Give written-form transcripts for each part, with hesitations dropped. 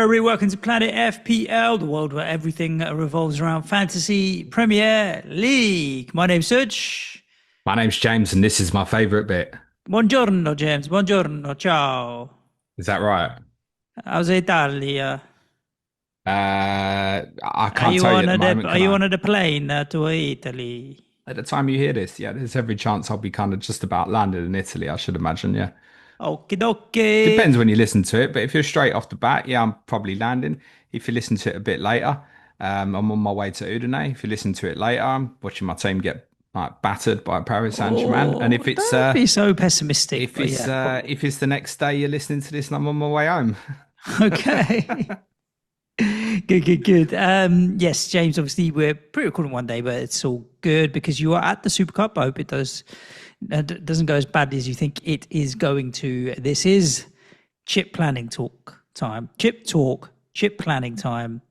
Hello, everybody. Welcome to Planet FPL, the world where everything revolves around fantasy Premier League. My name's Suj. My name's James, and this is my favourite bit. Buongiorno, James. Buongiorno. Ciao. Is that right? How's Italia? I Are can't you tell you on at the a moment, Are can you I? on the plane to Italy? At the time you hear this, yeah, there's every chance I'll be kind of just about landed in Italy, I should imagine, yeah. Okie dokie. Depends when you listen to it, but if you're straight off the bat, yeah, I'm probably landing. If you listen to it a bit later, I'm on my way to Udine. If you listen to it later, I'm watching my team get like battered by Paris Saint-Germain. And Oh, don't be so pessimistic. But yeah, if it's the next day you're listening to this and I'm on my way home. okay. Good, good, good. Yes, James, obviously we're pre-recording one day, but it's all good because you are at the Super Cup. I hope it doesn't go as badly as you think it is going to. This is chip planning talk time. Chip talk, chip planning time.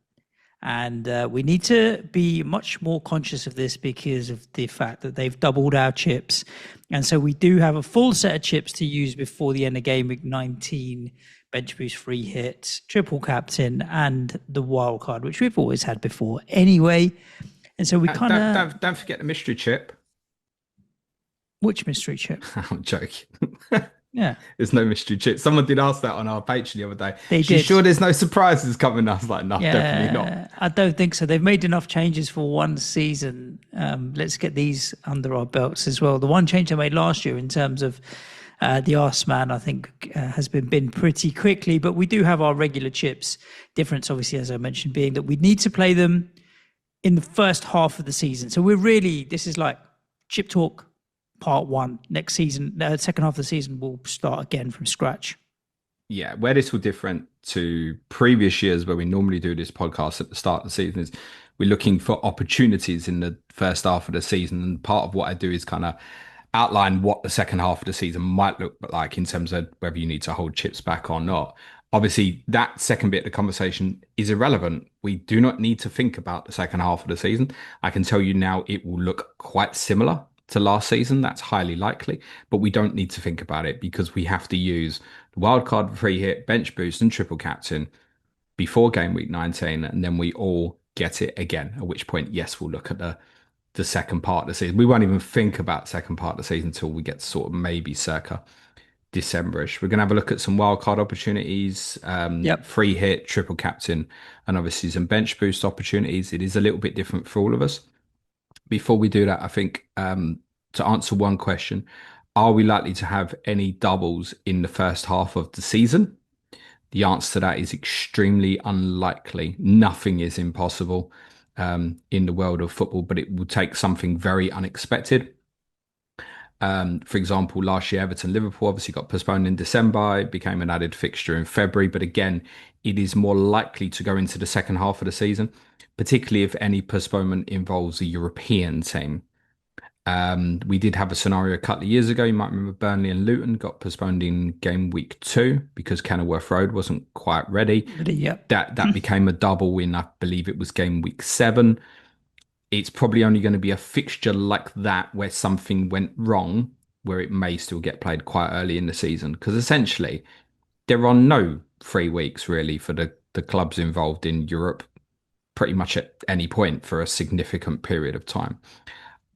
And we need to be much more conscious of this because of the fact that they've doubled our chips. And so we do have a full set of chips to use before the end of game week 19, bench boost, free hit, triple captain, and the wild card, which we've always had before anyway. And so we kind Don't, of, don't forget the mystery chip. which mystery chip? I'm joking. Yeah, There's no mystery chip. Someone did ask that on our Patreon the other day. they You did. sure there's no surprises coming? I was like, no, definitely not. Yeah, I don't think so. They've made enough changes for one season. Let's get these under our belts as well. The one change they made last year in terms of the Arse Man, I think, has been binned pretty quickly. But we do have our regular chips. Difference, obviously, as I mentioned, being that we need to play them in the first half of the season. So this is like chip talk part one. Next season, second half of the season, we'll start again from scratch. Yeah, where this will different to previous years where we normally do this podcast at the start of the season is we're looking for opportunities in the first half of the season. And part of what I do is kind of outline what the second half of the season might look like in terms of whether you need to hold chips back or not. Obviously, that second bit of the conversation is irrelevant. We do not need to think about the second half of the season. I can tell you now it will look quite similar to last season. That's highly likely, but we don't need to think about it because we have to use the wildcard free hit, bench boost, and triple captain before game week 19, and then we all get it again. At which point, yes, we'll look at the second part of the season. We won't even think about the second part of the season until we get sort of maybe circa Decemberish. We're going to have a look at some wildcard opportunities, Yep. free hit, triple captain, and obviously some bench boost opportunities. It is a little bit different for all of us. Before we do that, I think to answer one question, are we likely to have any doubles in the first half of the season? The answer to that is extremely unlikely. Nothing is impossible in the world of football, but it will take something very unexpected. For example, last year, Everton Liverpool obviously got postponed in December. It became an added fixture in February. But again, it is more likely to go into the second half of the season, particularly if any postponement involves a European team. We did have a scenario a couple of years ago. You might remember Burnley and Luton got postponed in game week 2 because Kenilworth Road wasn't quite ready. Yep. That became a double win. I believe it was game week 7. It's probably only going to be a fixture like that where something went wrong, where it may still get played quite early in the season. Because essentially, there are no 3 weeks really for the clubs involved in Europe, pretty much at any point for a significant period of time.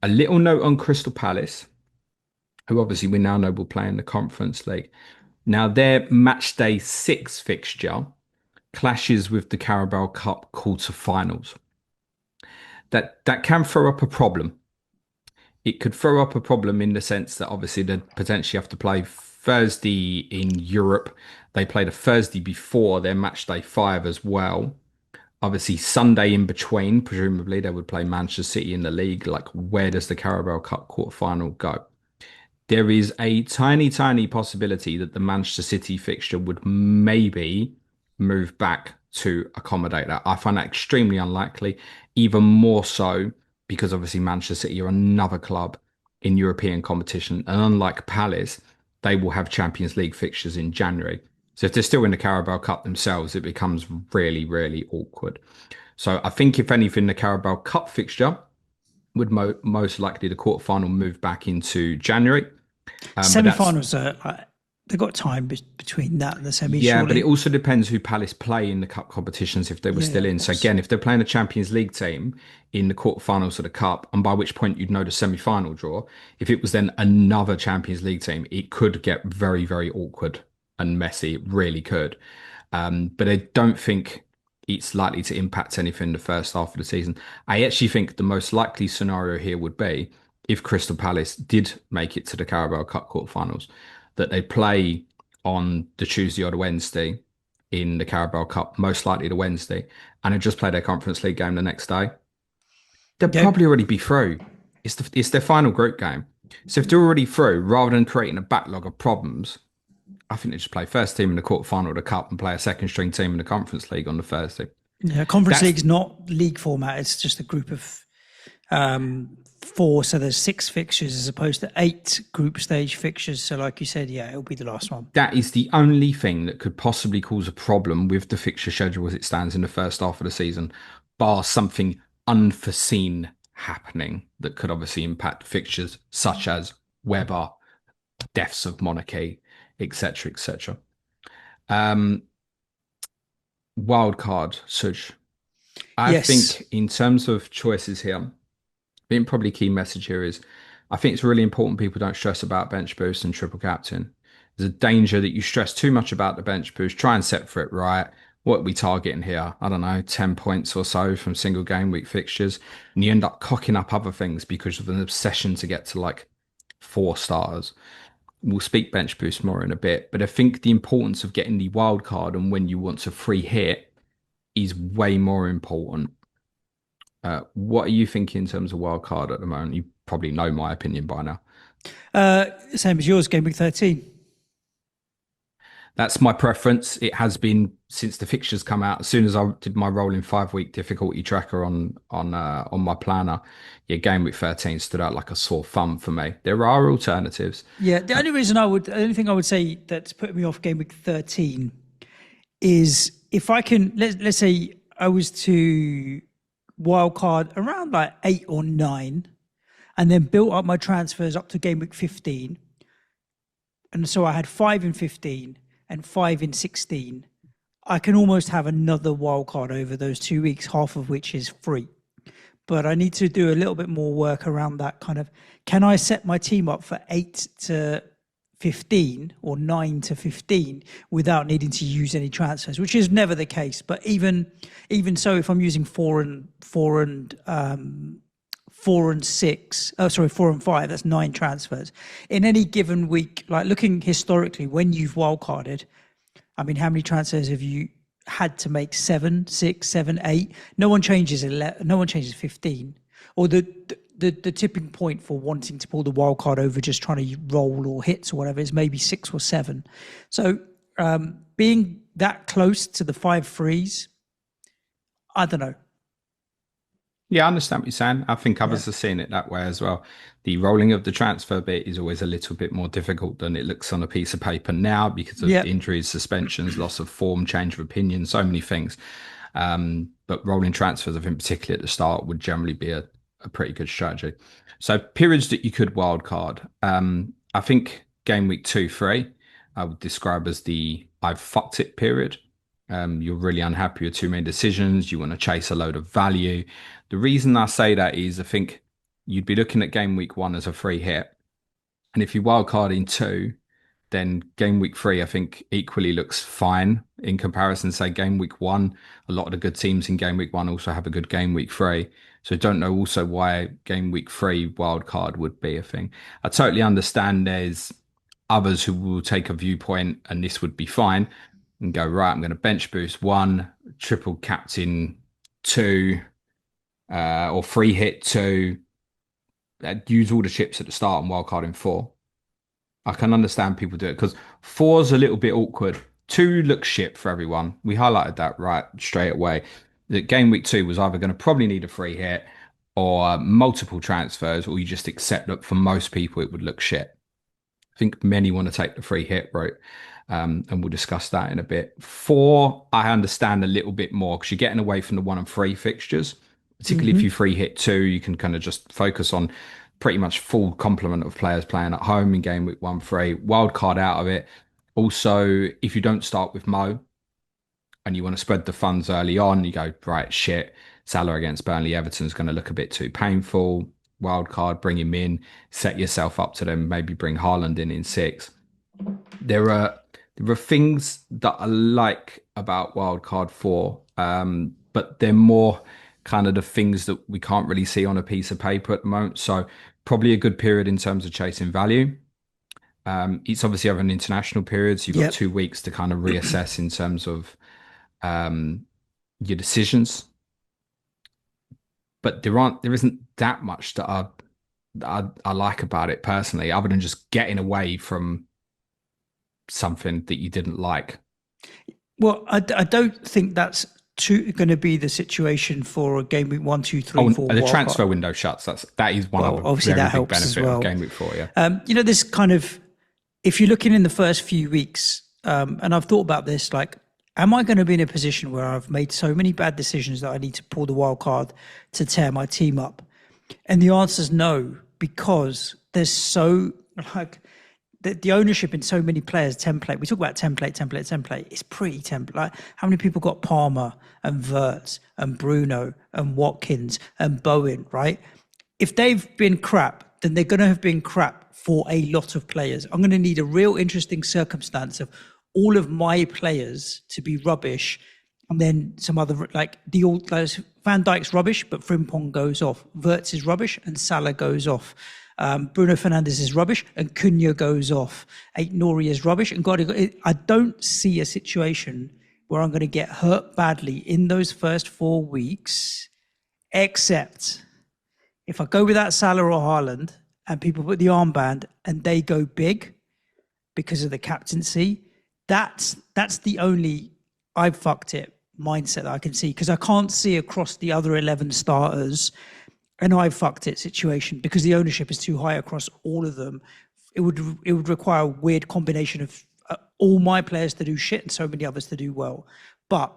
A little note on Crystal Palace, who obviously we now know will play in the Conference League. Now, their match day 6 fixture clashes with the Carabao Cup quarter-finals. That can throw up a problem. It could throw up a problem in the sense that obviously they potentially have to play Thursday in Europe. They played a Thursday before their match day 5 as well. Obviously, Sunday in between, presumably they would play Manchester City in the league. Like, where does the Carabao Cup quarter-final go? There is a tiny, tiny possibility that the Manchester City fixture would maybe move back to accommodate that. I find that extremely unlikely, even more so because obviously Manchester City are another club in European competition. And unlike Palace, they will have Champions League fixtures in January. So if they're still in the Carabao Cup themselves, it becomes really, really awkward. So I think if anything, the Carabao Cup fixture would most likely the quarterfinal move back into January. But that's Semi-finals are. They've got time between that and the semi, Yeah, but it surely. also depends who Palace play in the cup competitions if they were Yeah, yeah, still of in. So course. again, if they're playing a Champions League team in the quarterfinals of the cup, and by which point you'd know the semi-final draw, if it was then another Champions League team, it could get very, very awkward and messy. It really could. But I don't think it's likely to impact anything in the first half of the season. I actually think the most likely scenario here would be if Crystal Palace did make it to the Carabao Cup quarterfinals, that they play on the Tuesday or the Wednesday in the Carabao Cup, most likely the Wednesday, and they just play their Conference League game the next day. They'll Yeah. probably already be through. It's their final group game. So if they're already through, rather than creating a backlog of problems, I think they just play first team in the quarterfinal of the cup and play a second string team in the Conference League on the Thursday. Yeah, Conference That's League's not league format. It's just a group of four. So there's six fixtures as opposed to eight group stage fixtures. So, like you said, yeah, it'll be the last one. that is the only thing that could possibly cause a problem with the fixture schedule as it stands in the first half of the season, bar something unforeseen happening that could obviously impact fixtures such as Weber, deaths of monarchy, etc., etc. Um, Wildcard, Suj. I Yes. think in terms of choices here, I think probably key message here is I think it's really important people don't stress about bench boost and triple captain. There's a danger that you stress too much about the bench boost, try and set for it right. What are we targeting here? I don't know, 10 points or so from single game week fixtures. And you end up cocking up other things because of an obsession to get to like four starters. We'll speak bench boost more in a bit, but I think the importance of getting the wild card and when you want to free hit is way more important. What are you thinking in terms of wild card at the moment? You probably know my opinion by now. Same as yours, game week 13. That's my preference. It has been since the fixtures come out. As soon as I did my rolling 5 week difficulty tracker on my planner, yeah, game week 13 stood out like a sore thumb for me. There are alternatives. Yeah, the only thing I would say that's putting me off game week 13 is if I can, let's say I was to wild card around like 8 or 9 and then built up my transfers up to game week 15. And so I had 5 in 15 and 5 in 16. I can almost have another wild card over those 2 weeks, half of which is free. But I need to do a little bit more work around that kind of, can I set my team up for 8 to 15 or 9 to 15 without needing to use any transfers, which is never the case. But even so, if I'm using 4 and 6, oh sorry, 4 and 5, that's 9 transfers in any given week. Like looking historically, when you've wildcarded, I mean, how many transfers have you had to make? 7, 6, 7, 8. No one changes 11, no one changes 15. Or the tipping point for wanting to pull the wild card over just trying to roll or hits or whatever is maybe 6 or 7. So being that close to the 5 threes, I don't know. Yeah, I understand what you're saying. I think Yeah. others are seeing it that way as well. The rolling of the transfer bit is always a little bit more difficult than it looks on a piece of paper now because of Yeah. injuries, suspensions, loss of form, change of opinion, so many things. But rolling transfers, I think, particularly at the start, would generally be a pretty good strategy. So periods that you could wildcard. I think game week 2, 3, I would describe as the I've fucked it period. You're really unhappy with too many decisions. You want to chase a load of value. The reason I say that is I think you'd be looking at game week 1 as a free hit. And if you wildcard in 2, then game week 3, I think equally looks fine in comparison. Say game week 1, a lot of the good teams in game week 1 also have a good game week 3. So I don't know also why game week 3 wildcard would be a thing. I totally understand there's others who will take a viewpoint and this would be fine and go, right, I'm going to bench boost 1, triple captain 2, or free hit 2, use all the chips at the start and wildcard in 4. I can understand people do it because four's a little bit awkward. 2 looks shit for everyone. We highlighted that right straight away. That game week 2 was either going to probably need a free hit or multiple transfers, or you just accept that for most people it would look shit. I think many want to take the free hit route. And we'll discuss that in a bit. 4, I understand a little bit more because you're getting away from the 1 and 3 fixtures. Particularly if you Hmm. free hit 2, you can kind of just focus on pretty much full complement of players playing at home in game week 1, 3, wild card out of it. Also, if you don't start with Mo and you want to spread the funds early on, you go, right, shit, Salah against Burnley, Everton's going to look a bit too painful. Wild card, bring him in, set yourself up to then maybe bring Haaland in six. There are there are things that I like about Wildcard 4, but they're more kind of the things that we can't really see on a piece of paper at the moment. So probably a good period in terms of chasing value. It's obviously over an international period, so you've got Yep. 2 weeks to kind of reassess in terms of um, your decisions. But there isn't that much that I like about it personally, other than just getting away from something that you didn't like. Well, I don't think that's going to be the situation for a game week one, two, three, Oh, four the wildcard. transfer window shuts. That is one of Well, a obviously very that big helps as benefit of well. game week 4. Yeah. This kind of, if you're looking in the first few weeks, and I've thought about this, like, am I going to be in a position where I've made so many bad decisions that I need to pull the wild card to tear my team up? And the answer is no, because there's so like the ownership in so many players template. We talk about template. It's pretty template. Like how many people got Palmer and Wirtz and Bruno and Watkins and Bowen, right? If they've been crap, then they're going to have been crap for a lot of players. I'm going to need a real interesting circumstance of all of my players to be rubbish, and then some other like the old like Van Dijk's rubbish, but Frimpong goes off. Wirtz is rubbish, and Salah goes off. Bruno Fernandes is rubbish, and Cunha goes off. Ait Nouri is rubbish, and God, I don't see a situation where I'm going to get hurt badly in those first 4 weeks, except if I go without Salah or Haaland and people put the armband and they go big because of the captaincy, that's the only I've fucked it mindset that I can see, because I can't see across the other 11 starters and I've fucked it situation because the ownership is too high across all of them. It would require a weird combination of all my players to do shit and so many others to do well. But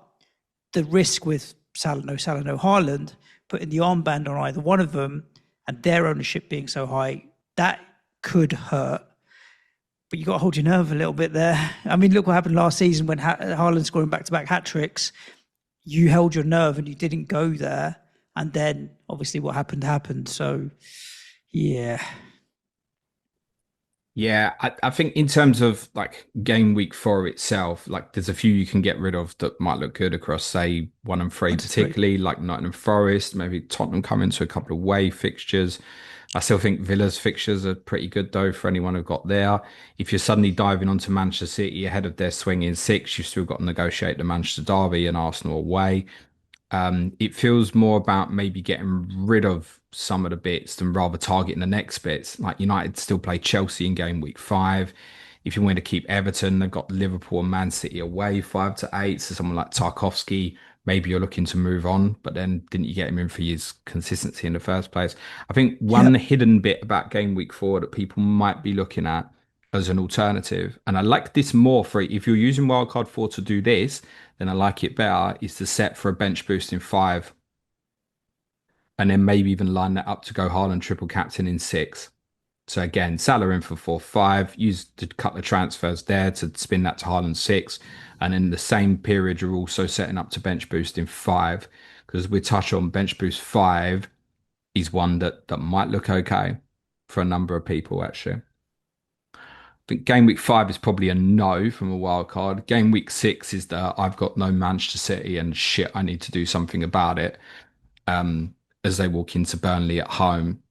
the risk with Salah, no Haaland, putting the armband on either one of them and their ownership being so high, that could hurt. But you got to hold your nerve a little bit there. I mean, look what happened last season when Haaland scoring back-to-back hat tricks. You held your nerve and you didn't go there, and then obviously what happened. So, yeah, Yeah, I think in terms of like game week 4 itself, like there's a few you can get rid of that might look good across, say, 1 and 3, 1 to 3. particularly like Nottingham Forest, maybe Tottenham come into a couple of away fixtures. I still think Villa's fixtures are pretty good though for anyone who got there. If you're suddenly diving onto Manchester City ahead of their swing in six, you've still got to negotiate the Manchester Derby and Arsenal away. It feels more about maybe getting rid of some of the bits than rather targeting the next bits. Like United still play Chelsea in game week 5. If you want to keep Everton, they've got Liverpool and Man City away 5 to 8. So someone like Tarkovsky, maybe you're looking to move on, but then didn't you get him in for his consistency in the first place? I think one Yep, hidden bit about game week 4 that people might be looking at as an alternative, and I like this more for if you're using wildcard 4 to do this, then I like it better, is to set for a bench boost in 5 and then maybe even line that up to go Haaland triple captain in 6. So again, Salah in for 4-5, use a couple of transfers there to spin that to Haaland 6. And in the same period, you're also setting up to bench boost in 5. Because we touch on bench boost 5 is one that might look okay for a number of people, actually. I think game week 5 is probably a no from a wild card. Game week 6 is that I've got no Manchester City and shit, I need to do something about it. As they walk into Burnley at home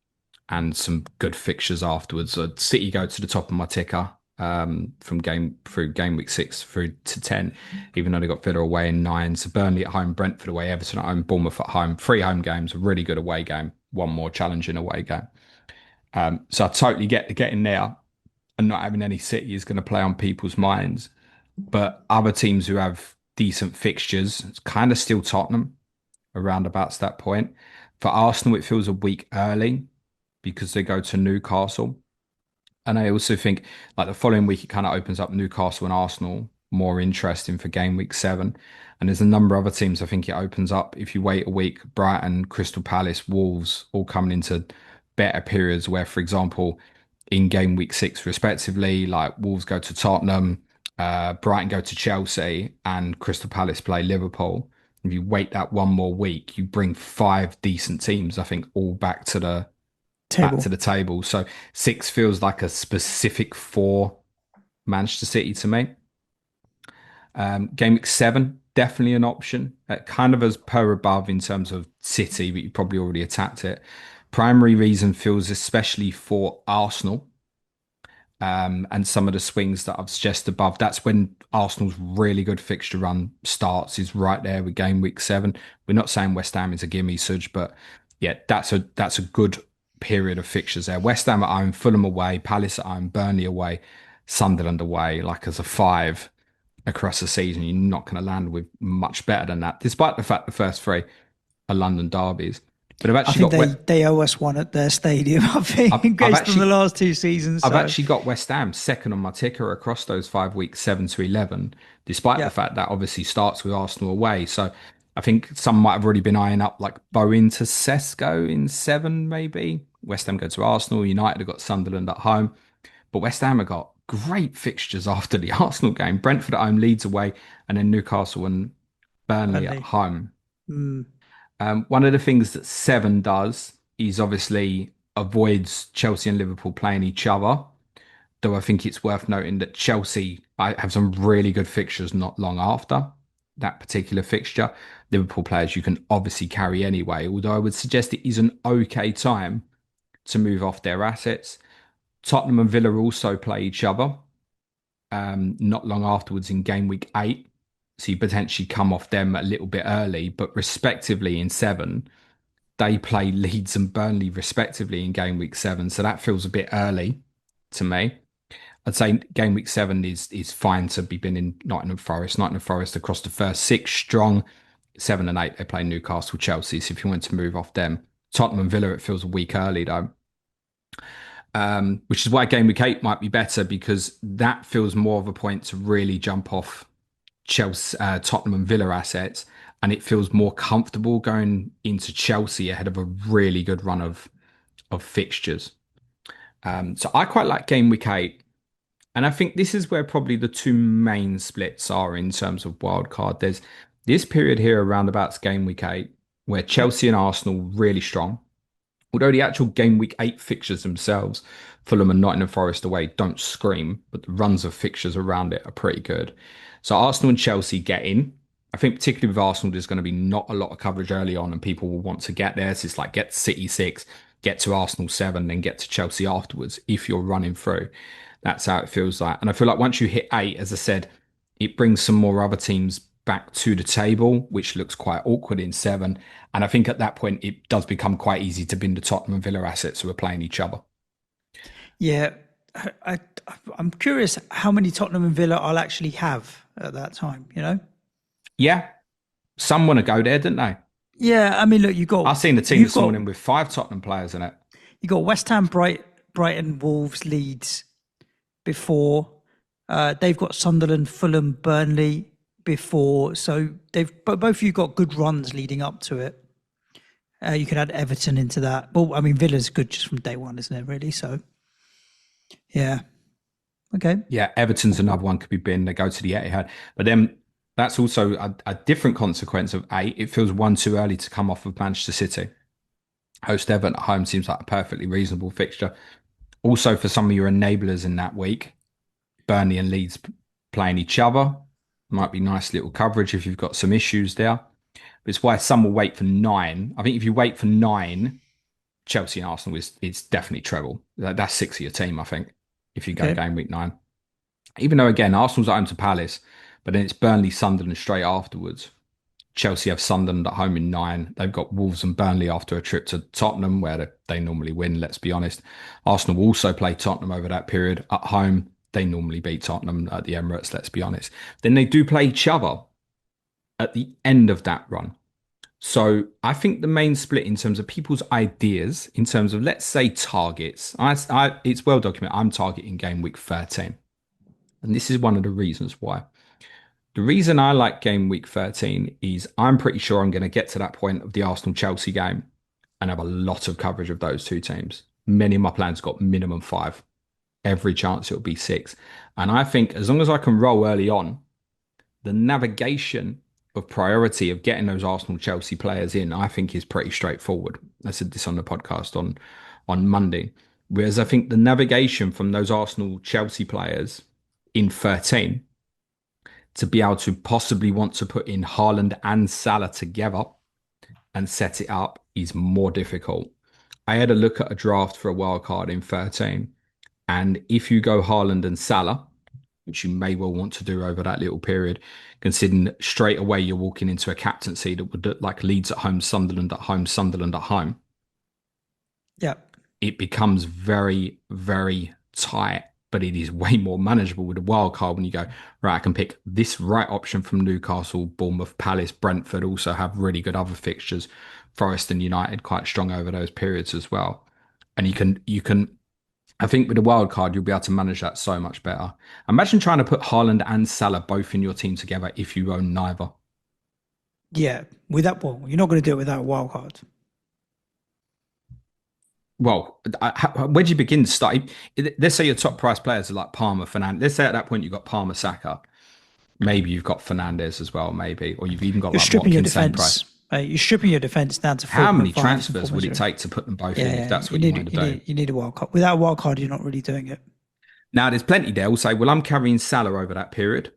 and some good fixtures afterwards. City go to the top of my ticker from game week 6 through to 10, even though they got Villa away in 9. So Burnley at home, Brentford away, Everton at home, Bournemouth at home. 3 home games, a really good away game, one more challenging away game. So I totally get the getting there and not having any City is going to play on people's minds. But other teams who have decent fixtures, it's kind of still Tottenham around about that point. For Arsenal, it feels a week early because they go to Newcastle. And I also think like the following week, it kind of opens up Newcastle and Arsenal more interesting for game week 7. And there's a number of other teams I think it opens up. If you wait a week, Brighton, Crystal Palace, Wolves all coming into better periods where, for example, in game week 6, respectively, like Wolves go to Tottenham, Brighton go to Chelsea, and Crystal Palace play Liverpool. If you wait that one more week, you bring five decent teams, I think, all back to Table. the table. So six feels like a specific for Manchester City to me. Game week seven, definitely an option. Kind of as per above in terms of City, but you probably already attacked it. Primary reason feels especially for Arsenal, and some of the swings that I've suggested above. That's when Arsenal's really good fixture run starts, is right there with game week seven. We're not saying West Ham is a gimme, Suj, but yeah, that's a good period of fixtures there. West Ham at home, Fulham away, Palace at home, Burnley away, Sunderland away, like as a five across the season. You're not going to land with much better than that, despite the fact the first three are London derbies. But I've I actually think got they owe us one at their stadium, I think, I've based on the actually last two seasons. I've So, actually got West Ham second on my ticker across those 5 weeks, 7 to 11, despite the yeah, fact that obviously starts with Arsenal away. So I think some might have already been eyeing up like Bowen to Sesko in seven, maybe. West Ham go to Arsenal. United have got Sunderland at home. But West Ham have got great fixtures after the Arsenal game. Brentford at home, Leeds away, and then Newcastle and Burnley at Burnley. home. Mm. One of the things that seven does is obviously avoids Chelsea and Liverpool playing each other. Though I think it's worth noting that Chelsea I have some really good fixtures not long after that particular fixture. Liverpool players you can obviously carry anyway, although I would suggest it is an okay time to move off their assets. Tottenham and Villa also play each other not long afterwards in game week eight. So you potentially come off them a little bit early, but respectively in seven, they play Leeds and Burnley respectively in game week seven. So that feels a bit early to me. I'd say game week seven is fine to be been in Nottingham Forest. Nottingham Forest across the first six strong. Seven and eight, they play Newcastle, Chelsea. So if you want to move off them, Tottenham and Villa, it feels a week early though. Which is why game week eight might be better because that feels more of a point to really jump off Chelsea, Tottenham and Villa assets, and it feels more comfortable going into Chelsea ahead of a really good run of fixtures. So I quite like game week eight. And I think this is where probably the two main splits are in terms of wildcard. There's this period here around about game week eight, where Yep. Chelsea and Arsenal really strong. Although the actual game week eight fixtures themselves, Fulham and Nottingham Forest away, don't scream, but the runs of fixtures around it are pretty good. So Arsenal and Chelsea get in. I think particularly with Arsenal, there's going to be not a lot of coverage early on, and people will want to get there. So it's like get to City six, get to Arsenal seven, then get to Chelsea afterwards. If you're running through, that's how it feels like. And I feel like once you hit eight, as I said, it brings some more other teams back to the table, which looks quite awkward in seven. And I think at that point, it does become quite easy to bin the Tottenham and Villa assets who are playing each other. Yeah, I, I, I'm curious how many Tottenham and Villa I'll actually have at that time. Yeah, some want to go there, didn't they? Yeah, I mean, look, I've seen the team you've this got morning with five Tottenham players in it. you got West Ham, Brighton, Wolves, Leeds before. They've got Sunderland, Fulham, Burnley before. So both of you got good runs leading up to it. You could add Everton into that. Well, I mean, Villa's good just from day one, isn't it? Really. So yeah. Okay. Yeah, Everton's another one could be bin. They go to the Etihad, but then that's also a different consequence of eight. It feels one too early to come off of Manchester City. Host Everton at home seems like a perfectly reasonable fixture. Also, for some of your enablers in that week, Burnley and Leeds playing each other might be nice little coverage if you've got some issues there. But it's why some will wait for nine. I think if you wait for nine, Chelsea and Arsenal it's definitely treble. That's six of your team, I think, if you go Okay. game week nine. Even though again, Arsenal's at home to Palace, but then it's Burnley, Sunderland straight afterwards. Chelsea have Sunderland at home in nine. They've got Wolves and Burnley after a trip to Tottenham, where they normally win, let's be honest. Arsenal also play Tottenham over that period at home. They normally beat Tottenham at the Emirates, let's be honest. Then they do play each other at the end of that run. So I think the main split in terms of people's ideas, in terms of, let's say, targets, it's well documented. I'm targeting game week 13. And this is one of the reasons why. The reason I like game week 13 is I'm pretty sure I'm going to get to that point of the Arsenal Chelsea game and have a lot of coverage of those two teams. Many of my plans got minimum five Every chance it'll be 6. And I think as long as I can roll early on, the navigation of priority of getting those Arsenal Chelsea players in, I think is pretty straightforward. I said this on the podcast on Monday. Whereas I think the navigation from those Arsenal Chelsea players in 13 to be able to possibly want to put in Haaland and Salah together and set it up is more difficult. I had a look at a draft for a wild card in 13, and if you go Haaland and Salah, which you may well want to do over that little period, considering straight away you're walking into a captaincy that would look like Leeds at home, Sunderland at home, Sunderland at home. Yeah. It becomes very, very tight, but it is way more manageable with a wild card when you go, right, I can pick this right option from Newcastle, Bournemouth, Palace, Brentford also have really good other fixtures. Forest and United quite strong over those periods as well. And you can I think with a wild card, you'll be able to manage that so much better. Imagine trying to put Haaland and Salah both in your team together if you own neither. Yeah. Well, you're not going to do it without a wild card. Well, where do you begin to start? Let's say your top price players are like Palmer, Fernandez. Let's say at that point you've got Palmer, Saka. Maybe you've got Fernandez as well, maybe. Or you've even got You're like stripping your Watkins, same price. defense. You're stripping your defense down to How many 4.5 and transfers would it 4.0. take to put them both Yeah, in if yeah. that's what you want to do? You need a wild card. Without a wild card, you're not really doing it. Now, there's plenty there will say, well, I'm carrying Salah over that period.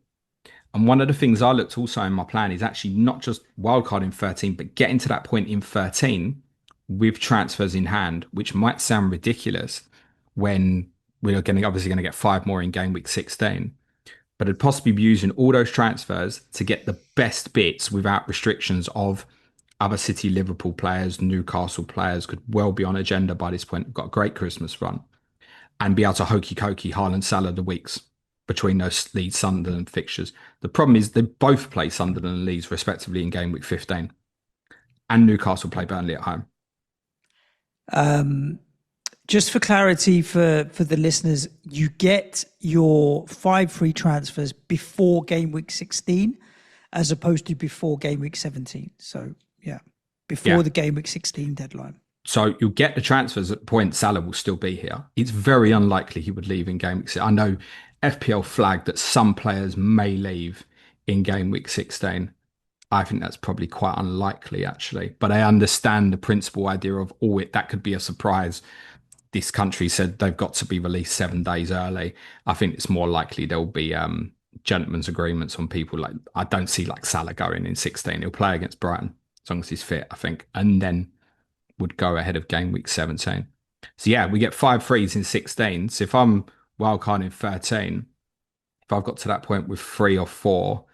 And one of the things I looked also in my plan is actually not just wildcard in 13, but getting to that point in 13 with transfers in hand, which might sound ridiculous when we're going to obviously going to get 5 more in game week 16. But I'd possibly be using all those transfers to get the best bits without restrictions of other City, Liverpool players, Newcastle players could well be on agenda by this point. We've got a great Christmas run and be able to hokey cokey Haaland Salah the weeks between those Leeds Sunderland fixtures. The problem is they both play Sunderland and Leeds respectively in game week 15, and Newcastle play Burnley at home. Just for clarity for the listeners, you get your 5 free transfers before game week 16 as opposed to before game week 17. So, yeah, before the game week 16 deadline. So you'll get the transfers at the point Salah will still be here. It's very unlikely he would leave in game week 16. I know FPL flagged that some players may leave in game week 16. I think that's probably quite unlikely, actually. But I understand the principal idea of, that could be a surprise. This country said they've got to be released 7 days early. I think it's more likely there'll be gentlemen's agreements on people. Like, I don't see like Salah going in 16. He'll play against Brighton as long as he's fit, I think. And then would go ahead of game week 17. So yeah, we get 5 frees in 16. So if I'm wildcard in 13, if I've got to that point with 3 or 4,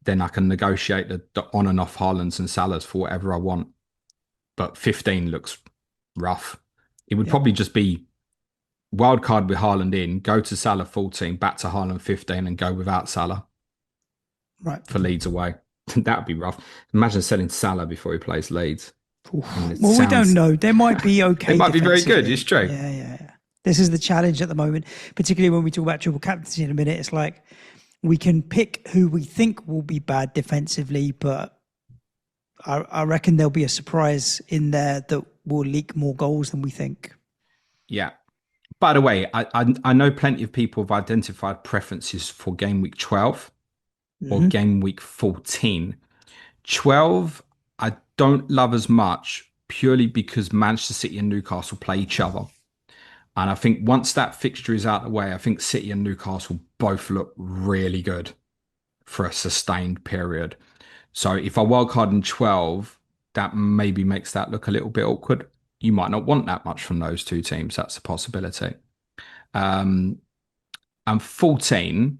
then I can negotiate the on and off Haalands and Salahs for whatever I want. But 15 looks rough. It would probably just be wildcard with Haaland in, go to Salah 14, back to Haaland 15 and go without Salah. Right. For Leeds away. That would be rough. Imagine selling Salah before he plays Leeds. Well, we don't know. They might be okay. It might be very good. It's true. Yeah. This is the challenge at the moment, particularly when we talk about triple captaincy in a minute. It's like we can pick who we think will be bad defensively, but I reckon there'll be a surprise in there that will leak more goals than we think. Yeah. By the way, I know plenty of people have identified preferences for game week 12 or game week 14. 12, I don't love as much purely because Manchester City and Newcastle play each other. And I think once that fixture is out of the way, I think City and Newcastle both look really good for a sustained period. So if I wildcard in 12, that maybe makes that look a little bit awkward. You might not want that much from those two teams. That's a possibility. And 14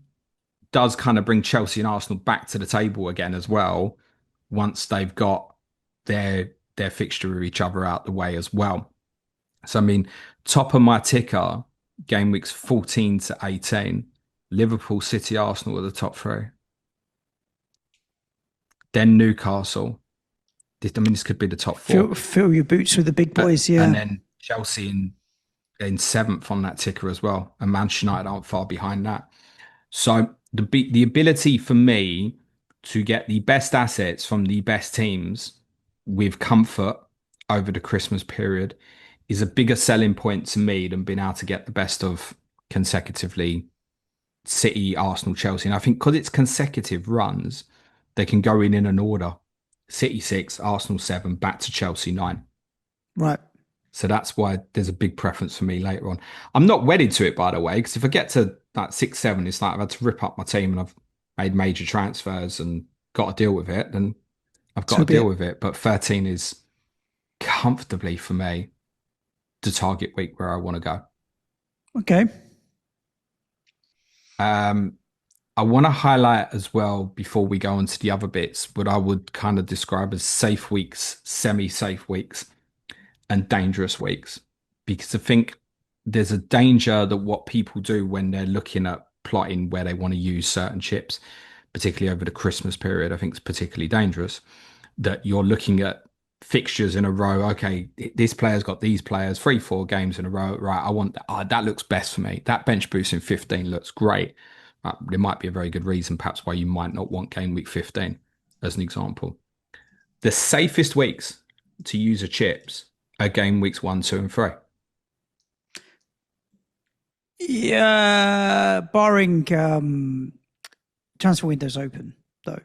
does kind of bring Chelsea and Arsenal back to the table again as well, once they've got their fixture with each other out the way as well. So, I mean, top of my ticker, game weeks 14 to 18, Liverpool, City, Arsenal are the top 3. Then Newcastle. This could be the top 4. Fill your boots with the big boys, yeah. And then Chelsea in 7th on that ticker as well. And Manchester United aren't far behind that. So the ability for me to get the best assets from the best teams with comfort over the Christmas period is a bigger selling point to me than being able to get the best of consecutively City, Arsenal, Chelsea. And I think because it's consecutive runs, they can go in an order. City 6, Arsenal 7, back to Chelsea 9. Right. So that's why there's a big preference for me later on. I'm not wedded to it, by the way, because if I get to like 6, 7, it's like I've had to rip up my team and I've made major transfers and got to deal with it, then I've got So to be deal it. with it. But 13 is comfortably for me the target week where I want to go. Okay. Um, I want to highlight as well before we go on to the other bits what I would kind of describe as safe weeks, semi-safe weeks, and dangerous weeks. Because I think there's a danger that what people do when they're looking at plotting where they want to use certain chips, particularly over the Christmas period, I think is particularly dangerous. That you're looking at fixtures in a row. Okay, this player's got these players, 3, 4 games in a row. Right, I want that. Oh, that looks best for me. That bench boost in 15 looks great. There might be a very good reason, perhaps, why you might not want game week 15, as an example. The safest weeks to use a chips are game weeks 1, 2, and 3. Yeah, barring transfer windows open, though,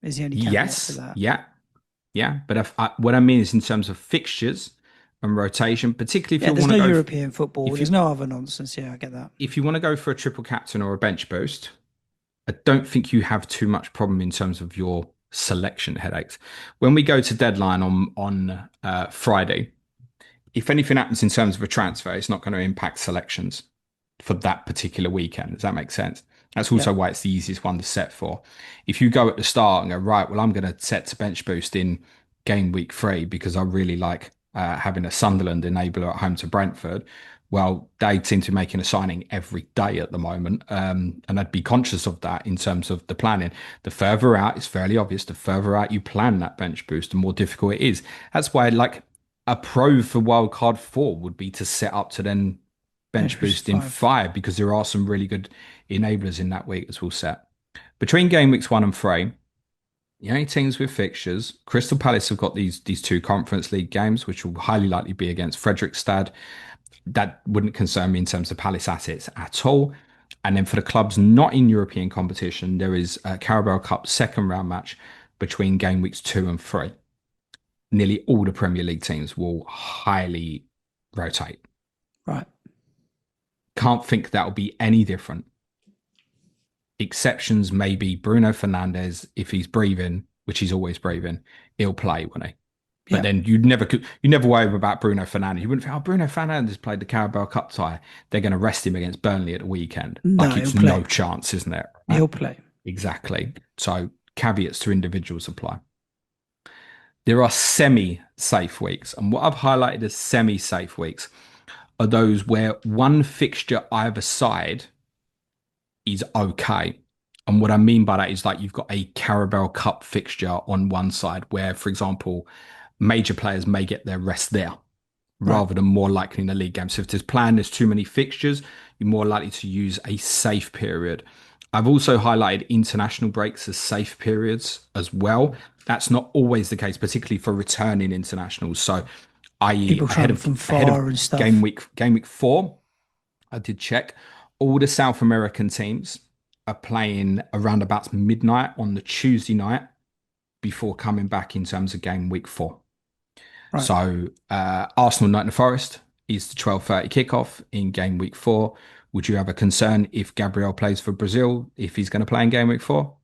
is the only caveat to Yes, that. yeah, yeah. But what I mean is in terms of fixtures and rotation, particularly if Yeah, you there's want to no go, European football. if There's you no other nonsense. Yeah, I get that. if you want to go for a triple captain or a bench boost, I don't think you have too much problem in terms of your selection headaches. When we go to deadline on Friday, if anything happens in terms of a transfer, it's not going to impact selections for that particular weekend. Does that make sense? That's Yeah, also why it's the easiest one to set for. If you go at the start and go, right, well, I'm going to set to bench boost in game week 3 because I really like having a Sunderland enabler at home to Brentford. Well, they seem to be making a signing every day at the moment. And I'd be conscious of that in terms of the planning. The further out, it's fairly obvious, the further out you plan that bench boost, the more difficult it is. That's why, like, a pro for Wildcard 4 would be to set up to then bench bench boost in five. 5 because there are some really good enablers in that week as we'll set. Between game weeks 1 and 3, the only teams with fixtures, Crystal Palace have got these 2 Conference League games, which will highly likely be against Fredrikstad. That wouldn't concern me in terms of Palace assets at all. And then for the clubs not in European competition, there is a Carabao Cup second round match between game weeks 2 and 3. Nearly all the Premier League teams will highly rotate. Right. Can't think that'll be any different. Exceptions may be Bruno Fernandes if he's breathing, which he's always breathing, he'll play, won't he? But Yeah. then you never worry about Bruno Fernandes. You wouldn't think, oh, Bruno Fernandes played the Carabao Cup tie. They're going to rest him against Burnley at the weekend. No, Like he'll it's no play. chance, isn't it? Right? He'll play. Exactly. So caveats to individuals apply. There are semi-safe weeks, and what I've highlighted as semi-safe weeks are those where one fixture either side is okay. And what I mean by that is like you've got a Carabao Cup fixture on one side where, for example, major players may get their rest there Right. rather than more likely in the league game. So if there's too many fixtures, you're more likely to use a safe period. I've also highlighted international breaks as safe periods as well. That's not always the case, particularly for returning internationals. So, i.e., People ahead travel of from ahead of far and game stuff. week 4, I did check. All the South American teams are playing around about midnight on the Tuesday night before coming back in terms of game week 4. Right. So Arsenal Nottingham Forest is the 12:30 kickoff in game week 4. Would you have a concern if Gabriel plays for Brazil if he's going to play in game week 4?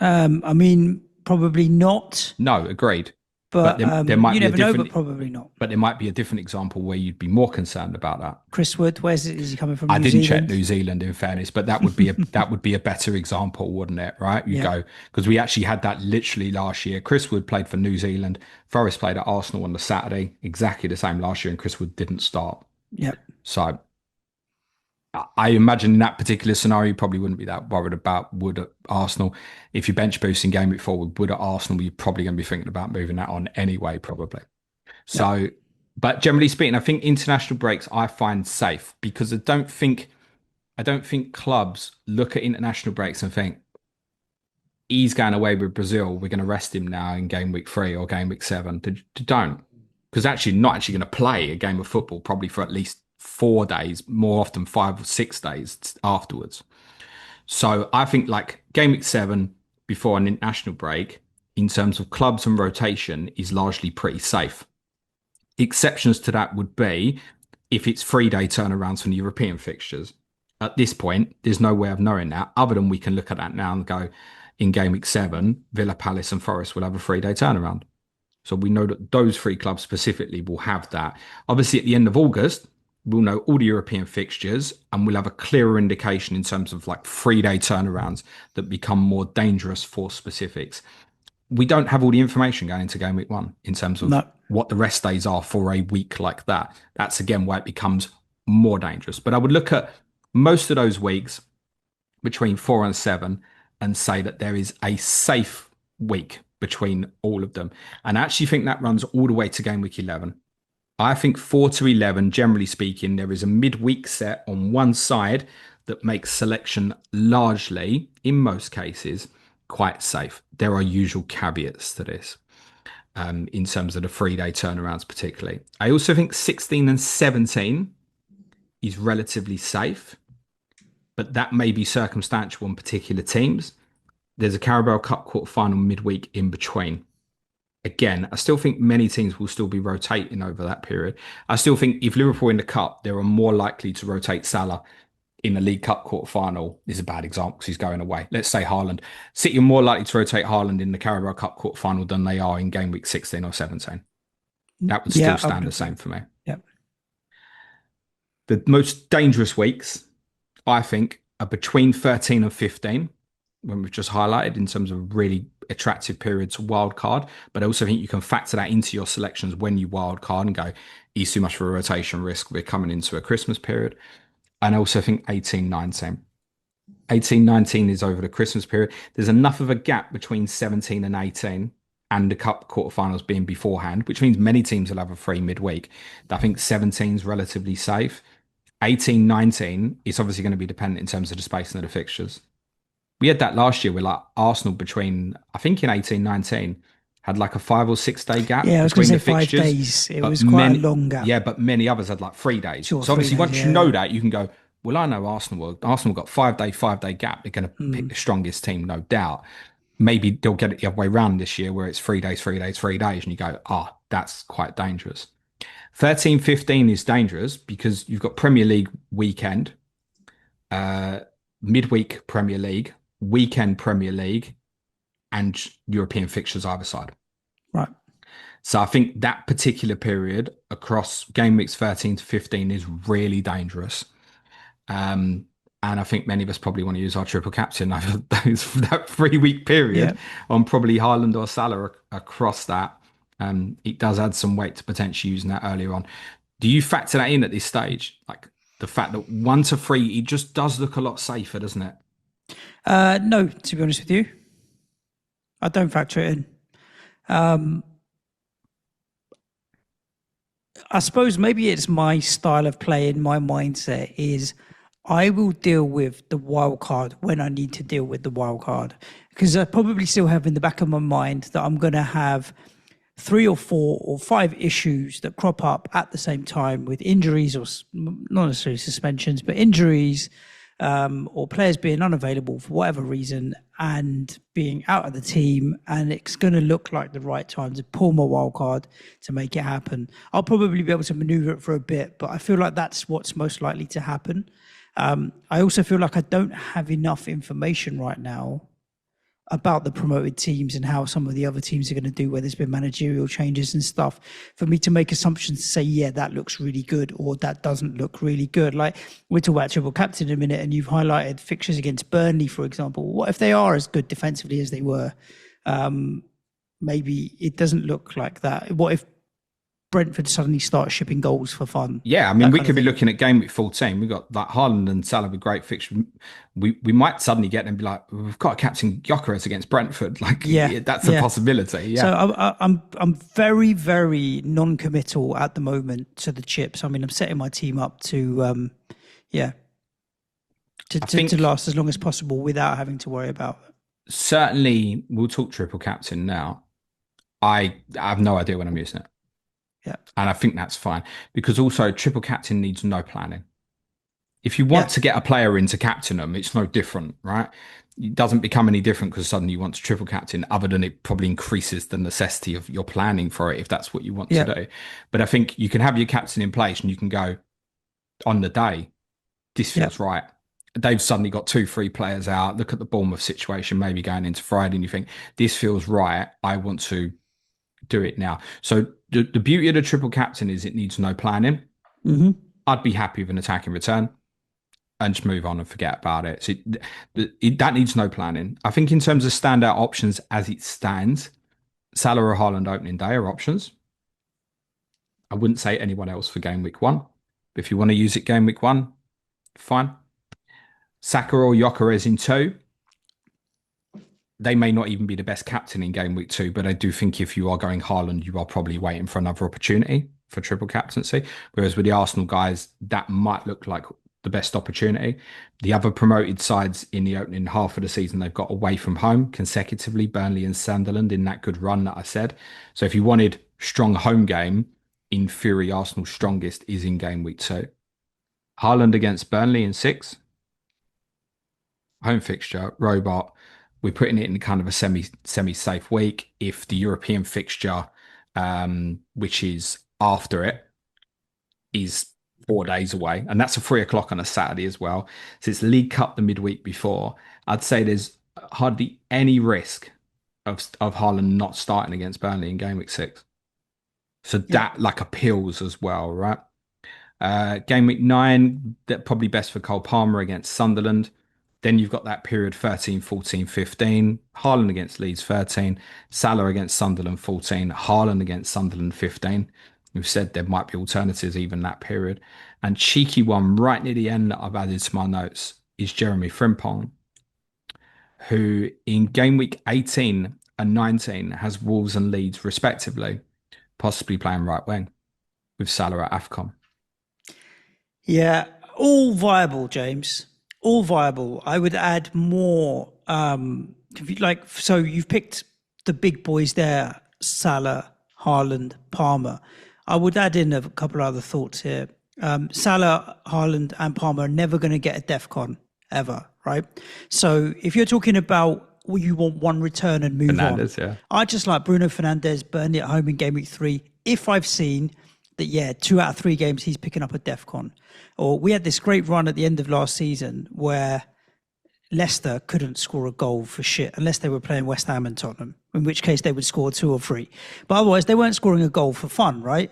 I mean, probably not, No, agreed. But but there might you be a never know, different but probably not. but there might be a different example where you'd be more concerned about that. Chris Wood, is he coming from I New didn't check Zealand? New Zealand in fairness, but that would be a better example, wouldn't it? Right? You Yeah. go because we actually had that literally last year. Chris Wood played for New Zealand. Forest played at Arsenal on the Saturday, exactly the same last year, and Chris Wood didn't start. Yep. So I imagine in that particular scenario, you probably wouldn't be that worried about Wood at Arsenal. If you bench boost in game week 4 with Wood at Arsenal, you're probably going to be thinking about moving that on anyway, probably. Yep. So, but generally speaking, I think international breaks I find safe because I don't think clubs look at international breaks and think he's going away with Brazil. We're going to rest him now in game week 3 or game week 7. They don't, because actually not actually going to play a game of football probably for at least 4 days, more often 5 or 6 days afterwards. So I think like game week 7 before an international break, in terms of clubs and rotation, is largely pretty safe. Exceptions to that would be if it's 3 day turnarounds from the European fixtures. At this point, there's no way of knowing that other than we can look at that now and go, in game week 7, Villa, Palace, and Forest will have a 3 day turnaround. So we know that those three clubs specifically will have that. Obviously, at the end of August, we'll know all the European fixtures and we'll have a clearer indication in terms of like 3 day turnarounds that become more dangerous for specifics. We don't have all the information going into game week 1 in terms of No. what the rest days are for a week like that. That's again why it becomes more dangerous. But I would look at most of those weeks between 4 and 7 and say that there is a safe week between all of them. And I actually think that runs all the way to game week 11. I think 4 to 11, generally speaking, there is a midweek set on one side that makes selection largely, in most cases, quite safe. There are usual caveats to this in terms of the 3 day turnarounds, particularly. I also think 16 and 17 is relatively safe, but that may be circumstantial on particular teams. There's a Carabao Cup quarter-final midweek in between. Again, I still think many teams will still be rotating over that period. I still think if Liverpool in the Cup, they are more likely to rotate Salah in the League Cup quarter-final. This is a bad example because he's going away. Let's say Haaland. City are more likely to rotate Haaland in the Carabao Cup quarter-final than they are in game week 16 or 17. That would still stand the same for me. Yeah. The most dangerous weeks, I think, are between 13 and 15, when we've just highlighted in terms of really attractive periods to wildcard. But I also think you can factor that into your selections when you wildcard and go, is too much for a rotation risk. We're coming into a Christmas period. And I also think 18, 19. 18, 19 is over the Christmas period. There's enough of a gap between 17 and 18 and the cup quarterfinals being beforehand, which means many teams will have a free midweek. I think 17 is relatively safe. 18, 19 is obviously going to be dependent in terms of the spacing of the fixtures. We had that last year with like Arsenal between, I think in 18, 19, had like a 5 or 6 day gap Yeah, I was going between to say the 5 fixtures. days. It was quite a long gap. Yeah, but many others had like 3 days. Sure, So obviously 3 days, once you yeah. know that, you can go, well, I know Arsenal got 5 day gap. They're going to pick the strongest team, no doubt. Maybe they'll get it the other way around this year where it's 3 days, 3 days, 3 days. And you go, that's quite dangerous. 13, 15 is dangerous because you've got Premier League weekend, midweek Premier League, weekend Premier League, and European fixtures either side. Right. So I think that particular period across game weeks 13 to 15 is really dangerous. And I think many of us probably want to use our triple captain over that 3 week period on probably Haaland or Salah across that. It does add some weight to potentially using that earlier on. Do you factor that in at this stage? Like the fact that 1 to 3, it just does look a lot safer, doesn't it? No, to be honest with you, I don't factor it in. I suppose maybe it's my style of play and my mindset is I will deal with the wild card when I need to deal with the wild card, because I probably still have in the back of my mind that I'm going to have 3 or 4 or 5 issues that crop up at the same time with injuries or not necessarily suspensions, but injuries or players being unavailable for whatever reason and being out of the team, and it's going to look like the right time to pull my wild card to make it happen. I'll probably be able to maneuver it for a bit, but I feel like that's what's most likely to happen. I also feel like I don't have enough information right now about the promoted teams and how some of the other teams are going to do where there's been managerial changes and stuff for me to make assumptions to say, yeah, that looks really good or that doesn't look really good. Like we'll talk about triple captain in a minute and you've highlighted fixtures against Burnley, for example. What if they are as good defensively as they were? Maybe it doesn't look like that. What if Brentford suddenly start shipping goals for fun? Yeah, I mean, we could be looking at game week 14. We've got like Haaland and Salah with great fixture. We might suddenly get them and be like, we've got a captain Gyökeres against Brentford. Like, that's a possibility. Yeah. So I'm very, very non-committal at the moment to the chips. I mean, I'm setting my team up to to last as long as possible without having to worry about it. Certainly, we'll talk triple captain now. I have no idea when I'm using it. Yeah. And I think that's fine because also triple captain needs no planning. If you want Yeah. to get a player in to captain them, it's no different, right? It doesn't become any different because suddenly you want to triple captain, other than it probably increases the necessity of your planning for it if that's what you want to Yeah. do. But I think you can have your captain in place and you can go on the day, this Yeah. feels right. They've suddenly got two, three players out. Look at the Bournemouth situation, maybe going into Friday, and you think, this feels right. I want to do it now. So the beauty of the triple captain is it needs no planning. Hmm. I'd be happy with an attacking return and just move on and forget about it. So that needs no planning. I think in terms of standout options as it stands, Salah or Haaland opening day are options. I wouldn't say anyone else for game week one. But if you want to use it game week one, fine. Saka or Gyökeres in two. They may not even be the best captain in game week two, but I do think if you are going Haaland, you are probably waiting for another opportunity for triple captaincy. Whereas with the Arsenal guys, that might look like the best opportunity. The other promoted sides in the opening half of the season, they've got away from home consecutively, Burnley and Sunderland in that good run that I said. So if you wanted strong home game, in theory, Arsenal's strongest is in game week two. Haaland against Burnley in six, home fixture, robot. We're putting it in kind of a semi safe week. If the European fixture, which is after it, is 4 days away, and that's a 3 o'clock on a Saturday as well. So it's League Cup the midweek before. I'd say there's hardly any risk of Haaland not starting against Burnley in game week six. So Yeah. that like appeals as well, right? Game week nine, that probably best for Cole Palmer against Sunderland. Then you've got that period 13, 14, 15. Haaland against Leeds 13. Salah against Sunderland 14. Haaland against Sunderland 15. We've said there might be alternatives even that period. And cheeky one right near the end that I've added to my notes is Jeremy Frimpong, who in game week 18 and 19 has Wolves and Leeds respectively, possibly playing right wing with Salah at AFCON. Yeah, all viable, James. All viable. I would add more. If you like, so you've picked the big boys there: Salah, Haaland, Palmer. I would add in a couple of other thoughts here. Salah, Haaland, and Palmer are never going to get a DEFCON ever, right? So if you're talking about well, you want one return and move on, Fernandez, yeah. I just like Bruno Fernandes, Burnley at home in game week 3. If I've seen that, yeah, 2 out of 3 games he's picking up a DEFCON. Or we had this great run at the end of last season where Leicester couldn't score a goal for shit unless they were playing West Ham and Tottenham, in which case they would score 2 or 3. But otherwise, they weren't scoring a goal for fun, right?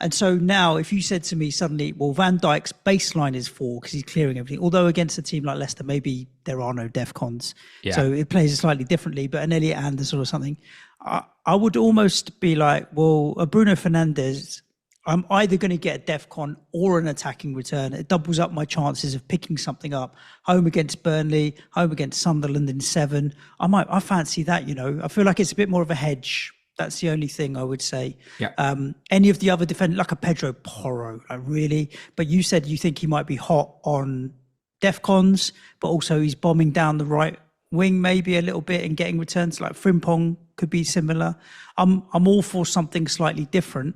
And so now, if you said to me suddenly, well, Van Dijk's baseline is 4 because he's clearing everything, although against a team like Leicester, maybe there are no DEFCONs. Yeah. So it plays slightly differently, but an Elliot Anderson or something, I would almost be like, well, a Bruno Fernandes, I'm either going to get a DEFCON or an attacking return. It doubles up my chances of picking something up. Home against Burnley, home against Sunderland in 7. I fancy that, you know. I feel like it's a bit more of a hedge. That's the only thing I would say. Yeah. Any of the other defenders, like a Pedro Porro, like really. But you said you think he might be hot on DEFCONs, but also he's bombing down the right wing maybe a little bit and getting returns. Like Frimpong could be similar. I'm all for something slightly different.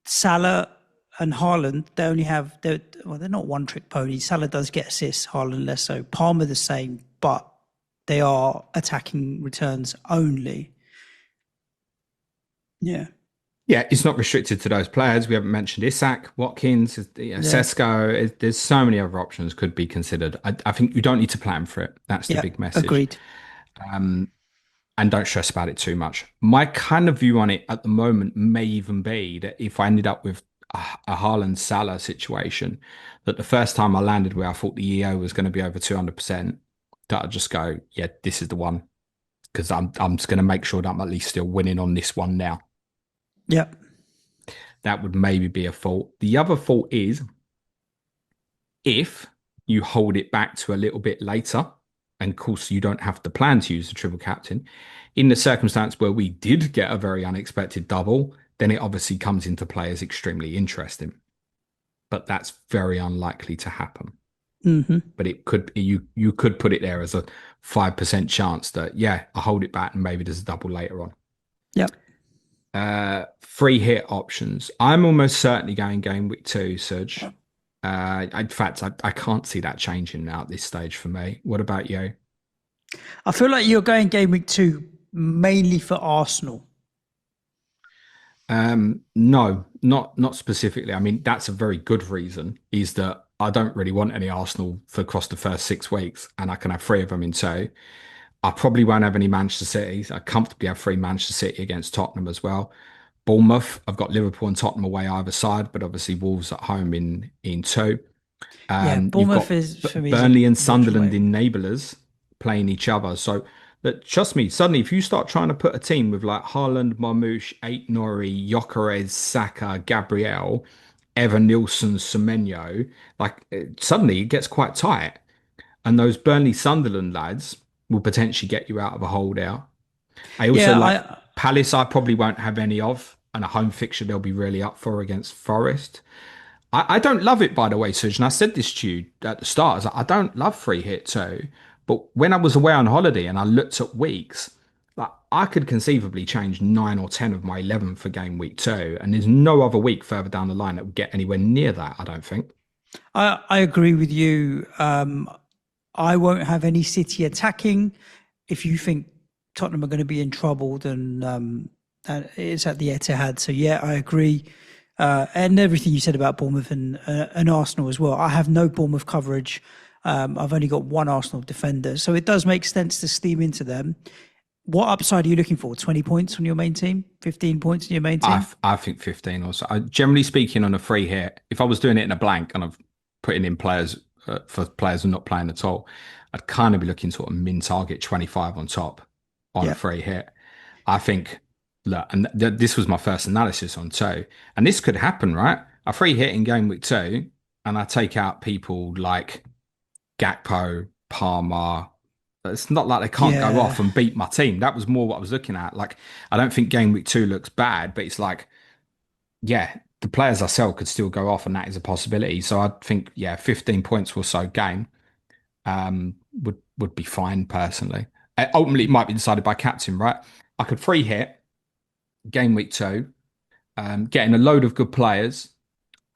Salah and Haaland, they only have, they're not one-trick ponies. Salah does get assists, Haaland less so. Palmer the same, but they are attacking returns only. Yeah. Yeah, it's not restricted to those players. We haven't mentioned Isak, Watkins, Sesko. There's so many other options could be considered. I think you don't need to plan for it. That's the big message. Agreed. And don't stress about it too much. My kind of view on it at the moment may even be that if I ended up with a Haaland Salah situation, that the first time I landed where I thought the EO was going to be over 200%, that I'd just go, yeah, this is the one. Because I'm just going to make sure that I'm at least still winning on this one now. Yep. That would maybe be a fault. The other fault is if you hold it back to a little bit later, and of course you don't have to plan to use the triple captain, in the circumstance where we did get a very unexpected double, then it obviously comes into play as extremely interesting. But that's very unlikely to happen. Mm-hmm. But it could, you could put it there as a 5% chance that, yeah, I hold it back and maybe there's a double later on. Yep. Free hit options. I'm almost certainly going game week two, Suj. In fact, I can't see that changing now at this stage for me. What about you? I feel like you're going game week 2 mainly for Arsenal. No, not specifically. I mean, that's a very good reason, is that I don't really want any Arsenal for across the first 6 weeks, and I can have three of them in two. I probably won't have any Manchester Cities. I comfortably have three Manchester City against Tottenham as well. Bournemouth, I've got Liverpool and Tottenham away either side, but obviously Wolves at home in two. Yeah, You've Bournemouth got is for me is a Burnley and watch Sunderland away. in neighbourless playing each other. So that trust me, suddenly if you start trying to put a team with like Haaland, Marmoush, Ait Nori, Gyökeres, Saka, Gabriel, Evan Nilsson, Semenyo, suddenly it gets quite tight. And those Burnley Sunderland lads will potentially get you out of a holdout. I also Yeah, like I Palace, I probably won't have any of, and a home fixture they'll be really up for against Forest. I don't love it, by the way, Suj, and I said this to you at the start. I was like, I don't love free hit too, but when I was away on holiday and I looked at weeks, like I could conceivably change 9 or 10 of my 11 for game week two, and there's no other week further down the line that would get anywhere near that. I don't think. I agree with you. I won't have any City attacking. If you think Tottenham are going to be in trouble, then it's at the Etihad. So yeah, I agree. And everything you said about Bournemouth and Arsenal as well. I have no Bournemouth coverage. I've only got one Arsenal defender, so it does make sense to steam into them. What upside are you looking for? 20 points on your main team? 15 points on your main team? I think 15 or so. Generally speaking, on a free hit, if I was doing it in a blank and I've putting in players for players who are not playing at all, I'd kind of be looking sort of min target 25 on top on a Yeah. free hit. I think, look, and this was my first analysis on two, and this could happen, right? A free hit in game week two, and I take out people like Gakpo, Palmer. It's not like they can't go Yeah. off and beat my team. That was more what I was looking at. Like, I don't think game week two looks bad, but it's like, yeah, the players I sell could still go off, and that is a possibility. So I think, yeah, 15 points or so game would be fine personally. Ultimately, it might be decided by captain, right? I could free hit game week two, getting a load of good players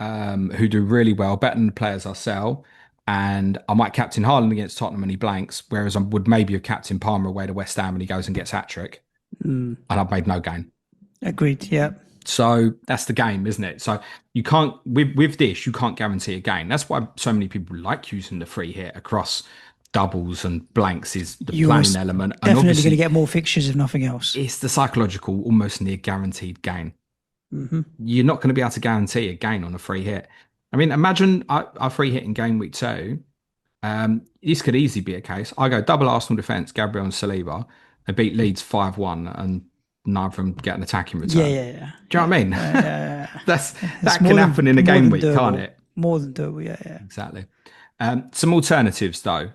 who do really well, better than the players I sell. And I might captain Haaland against Tottenham and he blanks, whereas I would maybe have captain Palmer away to West Ham and he goes and gets hat trick, Mm, and I've made no gain. agreed. Yeah. So that's the game, isn't it? So you can't with this, you can't guarantee a gain. That's why so many people like using the free hit across doubles and blanks is the You're planning element. And definitely going to obviously get more fixtures if nothing else. it's the psychological, almost near guaranteed gain. Hmm. You're not going to be able to guarantee a gain on a free hit. I mean, imagine I free hit in game week two. This could easily be a case. I go double Arsenal defence, Gabriel and Saliba. They beat Leeds 5-1 and neither of them get an attack in Yeah, return. yeah, yeah, Do you know what I mean? yeah. That's It's that can happen in a more game than week, can't doable. it? More than doable. Yeah, yeah, Exactly. Some alternatives though,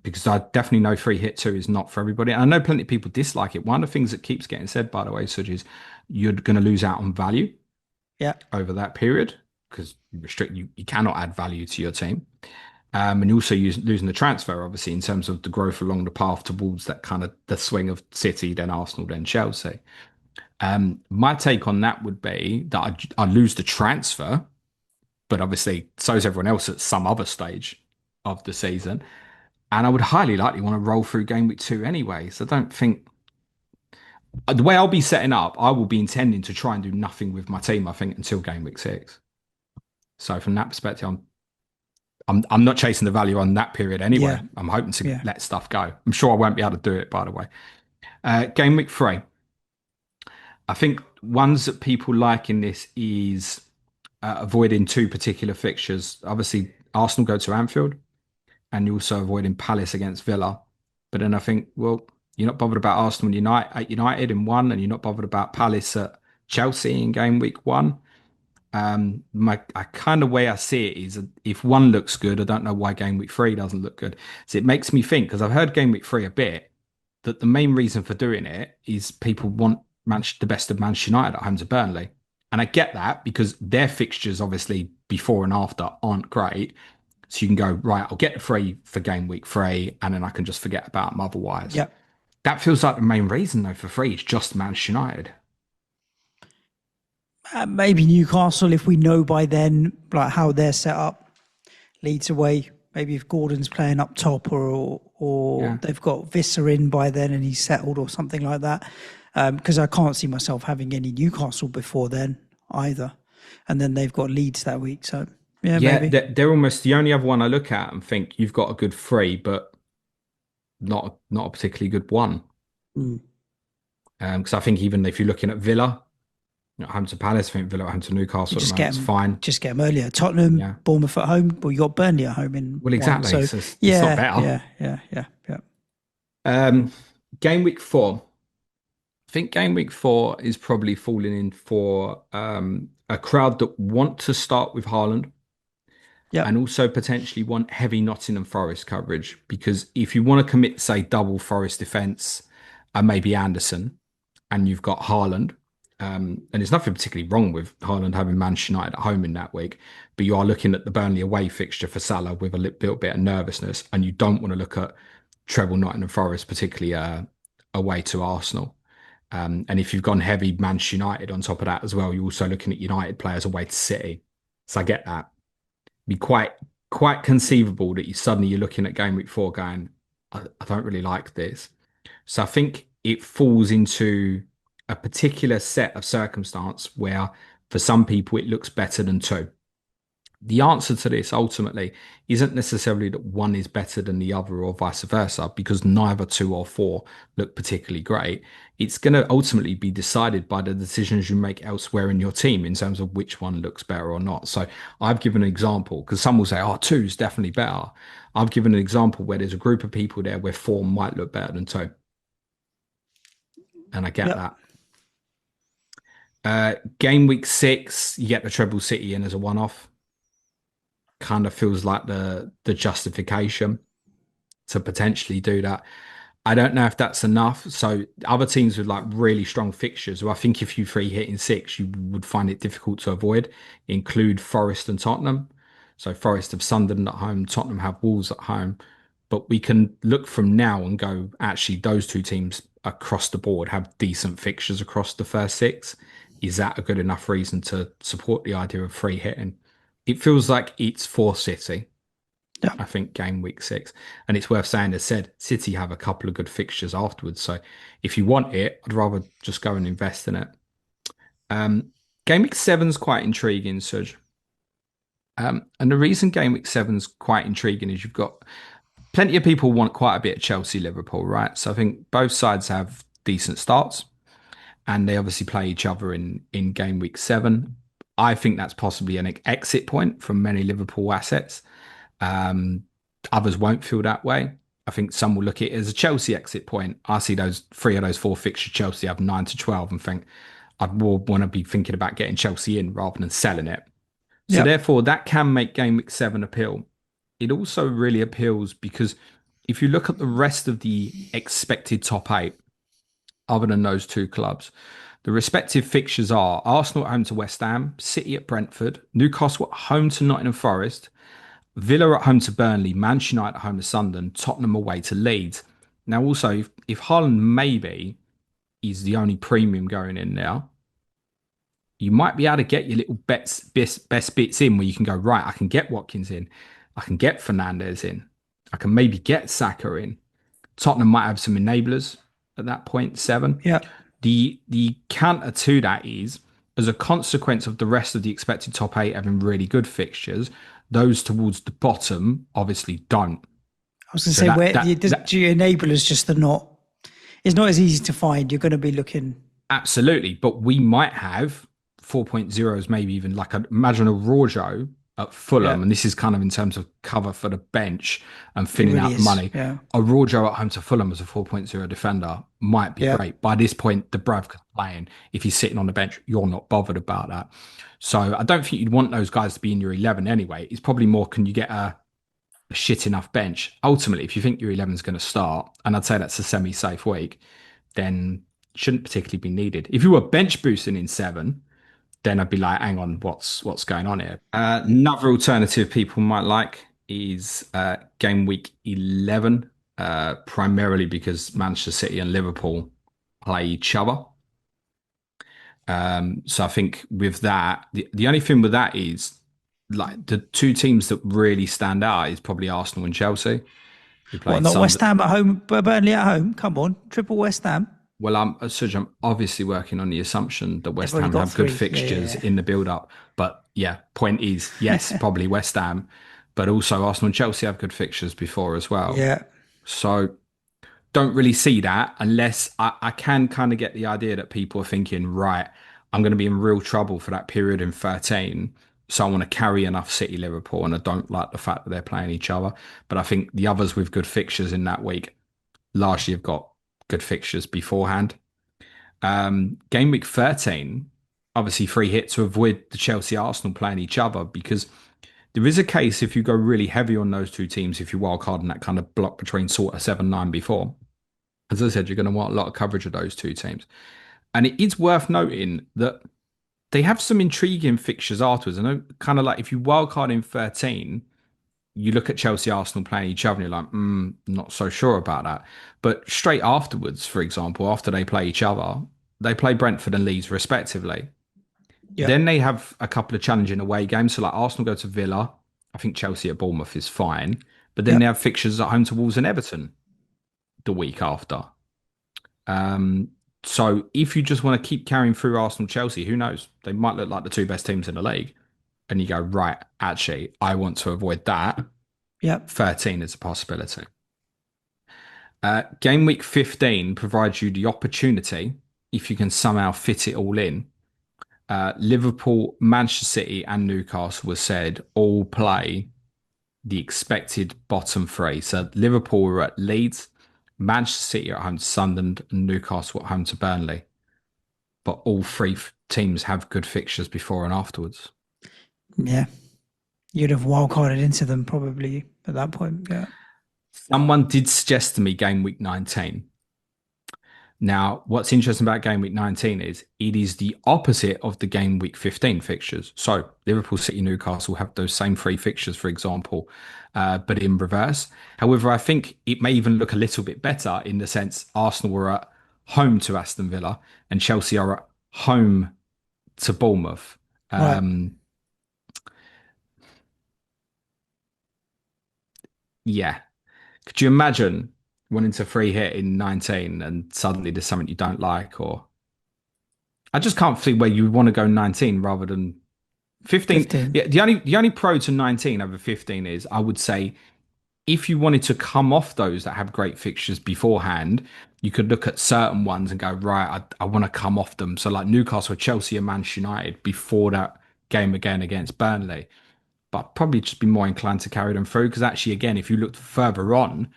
because I definitely know free hit two is not for everybody. And I know plenty of people dislike it. One of the things that keeps getting said, by the way, Suj, is you're going to lose out on value yeah, over that period because you cannot add value to your team. And you also losing the transfer, obviously, in terms of the growth along the path towards that kind of the swing of City, then Arsenal, then Chelsea. My take on that would be that I lose the transfer, but obviously, so is everyone else at some other stage of the season. And I would highly likely want to roll through game week two anyway. So I don't think the way I'll be setting up, I will be intending to try and do nothing with my team, I think, until game week six. So from that perspective, I'm not chasing the value on that period anyway. yeah, I'm hoping to yeah. let stuff go. I'm sure I won't be able to do it, by the way. Game week three. I think ones that people like in this is avoiding two particular fixtures. Obviously, Arsenal go to Anfield, and you're also avoiding Palace against Villa. But then I think, well, you're not bothered about Arsenal and United in one, and you're not bothered about Palace at Chelsea in game week one. My I kind of way I see it is if one looks good, I don't know why game week three doesn't look good. So it makes me think because I've heard game week three a bit that the main reason for doing it is people want the best of Manchester United at home to Burnley, and I get that because their fixtures obviously before and after aren't great. So you can go right. I'll get the free for game week three, and then I can just forget about them otherwise. Yeah. That feels like the main reason though for free is just Manchester United. Maybe Newcastle, if we know by then like how they're set up, Leeds away. Maybe if Gordon's playing up top, or Yeah. they've got Visser in by then and he's settled, or something like that. Because I can't see myself having any Newcastle before then either. And then they've got Leeds that week, so yeah, Yeah, maybe. they're almost the only other one I look at and think you've got a good three, but not a particularly good one. Mm. Because I think even if you're looking at Villa, home to Palace, I think Villa at home to You Newcastle at the moment is fine. just get them earlier. Tottenham, Yeah. Bournemouth at home. Well, you got Burnley at home in Well, one. exactly. So So it's not yeah, better. yeah. Um, Game week 4. I think game week 4 is probably falling in for a crowd that want to start with Haaland and Yep. also potentially want heavy Nottingham Forest coverage because if you want to commit, say, double Forest defence and maybe Anderson, and you've got Haaland, and there's nothing particularly wrong with Haaland having Manchester United at home in that week, but you are looking at the Burnley away fixture for Salah with a little bit of nervousness, and you don't want to look at treble Nottingham Forest, particularly away to Arsenal. And if you've gone heavy Manchester United on top of that as well, you're also looking at United players away to City. So I get that. Be quite conceivable that you're looking at game week 4 going, I don't really like this. So I think it falls into a particular set of circumstance where for some people it looks better than two. The answer to this ultimately isn't necessarily that one is better than the other or vice versa, because neither 2 or 4 look particularly great. It's going to ultimately be decided by the decisions you make elsewhere in your team in terms of which one looks better or not. So I've given an example because some will say, oh, 2 is definitely better. I've given an example where there's a group of people there where 4 might look better than 2. And I get Yep. that. Game week 6, you get the treble city in as a one-off. Kind of feels like the justification to potentially do that. I don't know if that's enough. So other teams with like really strong fixtures, who I think if you free hit in 6, you would find it difficult to avoid, include Forest and Tottenham. So Forest have Sunderland at home, Tottenham have Wolves at home. But we can look from now and go, actually, those two teams across the board have decent fixtures across the first 6. Is that a good enough reason to support the idea of free hitting? It feels like it's for City. Yep. I think game week 6. And it's worth saying, as said, City have a couple of good fixtures afterwards. So if you want it, I'd rather just go and invest in it. Um, Game week 7 is quite intriguing, Suj. And the reason game week 7 is quite intriguing is you've got plenty of people want quite a bit of Chelsea Liverpool, right? So I think both sides have decent starts and they obviously play each other in game week 7. I think that's possibly an exit point from many Liverpool assets. Um, Others won't feel that way. I think some will look at it as a Chelsea exit point. I see those 3 of those 4 fixtures Chelsea have 9 to 12 and think I'd more want to be thinking about getting Chelsea in rather than selling it. So Yep. therefore, that can make game week 7 appeal. It also really appeals because if you look at the rest of the expected top 8, other than those 2 clubs, the respective fixtures are Arsenal at home to West Ham, City at Brentford, Newcastle at home to Nottingham Forest, Villa at home to Burnley, Manchester United at home to Sunderland, Tottenham away to Leeds. Now, also, if Haaland maybe is the only premium going in now, you might be able to get your little best bits in where you can go, right, I can get Watkins in, I can get Fernandez in, I can maybe get Saka in. Tottenham might have some enablers at that point, 7. Yep. The counter to that is, as a consequence of the rest of the expected top 8 having really good fixtures, those towards the bottom obviously don't. I was going to So say, where that do you enable is just the not. It's not as easy to find. You're going to be looking. absolutely, but we might have 4.0s, maybe even like imagine a Rojo at Yeah, Fulham, and this is kind of in terms of cover for the bench and it filling really out the is. money. Yeah, A Rojo at home to Fulham as a 4.0 defender might be yeah, great. By this point, the Brav's playing. If he's sitting on the bench, you're not bothered about that. So I don't think you'd want those guys to be in your 11 anyway. It's probably more, can you get a shit enough bench? Ultimately, if you think your 11 is going to start, and I'd say that's a semi-safe week, then it shouldn't particularly be needed. If you were bench boosting in 7, then I'd be like, hang on, what's going on here? Another alternative people might like is game week 11, primarily because Manchester City and Liverpool play each other. So I think with that, the only thing with that is like the two teams that really stand out is probably Arsenal and Chelsea, who What, played not West Sunday. Ham at home, Burnley at home? Come on, triple West Ham. Well, Suj, I'm obviously working on the assumption that They've West already Ham got have good three. Yeah, fixtures yeah, in the build-up. But yeah, point is, yes, probably West Ham, but also Arsenal and Chelsea have good fixtures before as well. yeah. So don't really see that unless I can kind of get the idea that people are thinking, right, I'm going to be in real trouble for that period in 13. So I want to carry enough City Liverpool, and I don't like the fact that they're playing each other. But I think the others with good fixtures in that week largely have got good fixtures beforehand. Game week 13, obviously free hit to avoid the Chelsea Arsenal playing each other because there is a case if you go really heavy on those two teams, if you wildcard in that kind of block between sort of 7 9 before. As I said, you're going to want a lot of coverage of those two teams. And it is worth noting that they have some intriguing fixtures afterwards. I know, kind of like if you wildcard in 13, you look at Chelsea Arsenal playing each other and you're like, not so sure about that. But straight afterwards, for example, after they play each other, they play Brentford and Leeds respectively. Then Yep, they have a couple of challenging away games. So like Arsenal go to Villa. I think Chelsea at Bournemouth is fine. But then they yep, have fixtures at home to Wolves and Everton the week after. Um, so if you just want to keep carrying through Arsenal Chelsea, who knows? They might look like the two best teams in the league. And you go, right, actually, I want to avoid that. yep. 13 is a possibility. Game week 15 provides you the opportunity, if you can somehow fit it all in. Liverpool, Manchester City, and Newcastle was said all play the expected bottom three. So Liverpool are at Leeds, Manchester City are at home to Sunderland, and Newcastle at home to Burnley. But all three teams have good fixtures before and afterwards. Yeah. You'd have wildcarded into them probably at that point. Yeah. Someone did suggest to me game week 19. Now, what's interesting about game week 19 is it is the opposite of the game week 15 fixtures. So, Liverpool, City, Newcastle have those same three fixtures, for example, but in reverse. However, I think it may even look a little bit better in the sense Arsenal were at home to Aston Villa and Chelsea are at home to Bournemouth. Right. Um, yeah. Could you imagine wanting to free hit in 19 and suddenly there's something you don't like? Or I just can't see where you want to go 19 rather than 15. 15. Yeah, the only pro to 19 over 15 is I would say if you wanted to come off those that have great fixtures beforehand, you could look at certain ones and go, right, I want to come off them. So like Newcastle, Chelsea, and Manchester United before that game again against Burnley. But I'd probably just be more inclined to carry them through because actually, again, if you looked further on,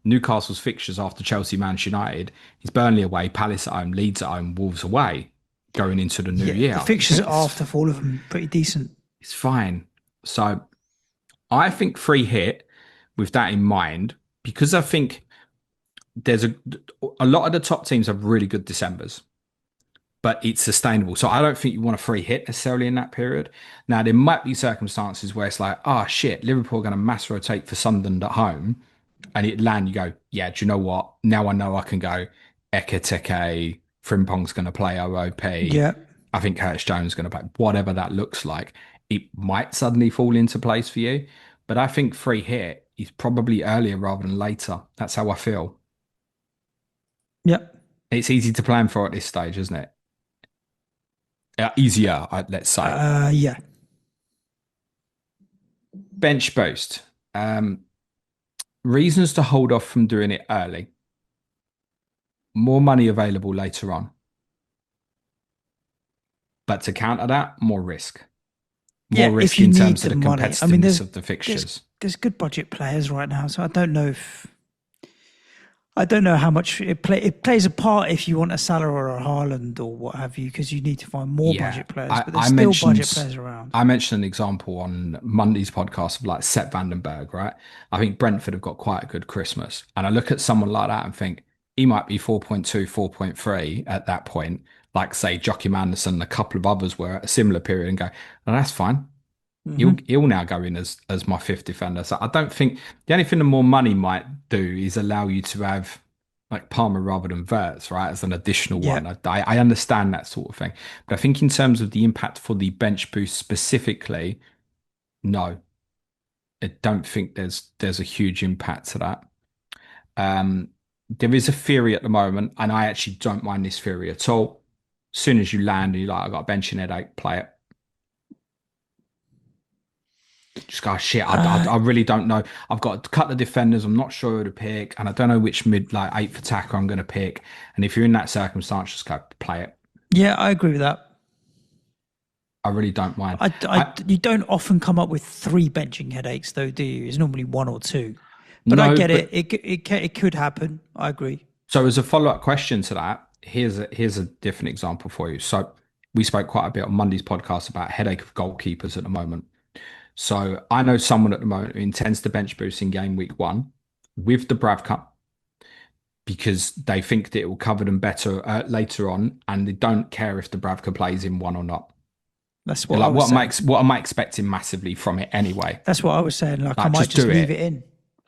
Newcastle's fixtures after Chelsea, Manchester United is Burnley away, Palace at home, Leeds at home, Wolves away going into the new Yeah. year. The I fixtures think after for all of them pretty decent. it's fine. So I think free hit with that in mind because I think there's a lot of the top teams have really good Decembers, but it's sustainable. So I don't think you want a free hit necessarily in that period. Now there might be circumstances where it's like, oh shit, Liverpool are going to mass rotate for Sunderland at home, and it land. You go, yeah. Do you know what? Now I know I can go. Ekateke, Frimpong's going to play OOP. Yeah. I think Curtis Jones is going to play. Whatever that looks like, it might suddenly fall into place for you. But I think free hit is probably earlier rather than later. That's how I feel. Yep. It's easy to plan for at this stage, isn't it? Easier, let's say. Yeah. Bench boost. Um, Reasons to hold off from doing it early. More money available later on. But to counter that, more risk. More Yeah. If risk you in need terms of the the money, I mean, competitiveness of the there's fixtures. there's good budget players right now, so I don't know how much it plays a part if you want a Salah or a Haaland or what have you, because you need to find more Yeah, budget players. I, But there's I still budget mentioned players around. I mentioned an example on Monday's podcast of like Sepp Vandenberg, right? I think Brentford have got quite a good Christmas. And I look at someone like that and think he might be 4.2, 4.3 at that point, like say Joachim Anderson and a couple of others were at a similar period and go, oh, that's fine. Hmm. He'll now go in as my fifth defender. So I don't think the only thing the more money might do is allow you to have like Palmer rather than Verts, right, as an additional Yeah. one. I understand that sort of thing. But I think in terms of the impact for the bench boost specifically, no, I don't think there's a huge impact to that. Um, there is a theory at the moment, and I actually don't mind this theory at all. As soon as you land and you're like, I got a benching headache, play it. Just go, shit, Uh, I really don't know. I've got a couple of defenders. I'm not sure who to pick, and I don't know which mid, like, eighth attacker I'm going to pick. And if you're in that circumstance, just go play it. yeah, I agree with that. I really don't mind. I, I you don't often come up with three benching headaches, though, do you? It's normally one or two. But I No, get it. but It could happen. I agree. so as a follow-up question to that, here's a different example for you. So we spoke quite a bit on Monday's podcast about headache of goalkeepers at the moment. So I know someone at the moment who intends to bench boost in game week 1 with the Brav Cup because they think that it will cover them better later on, and they don't care if the Bravka plays in one or not. That's They're what I like, was saying. what am I expecting massively from it anyway? That's what I was saying. Like I Like, might just just do leave it. it in.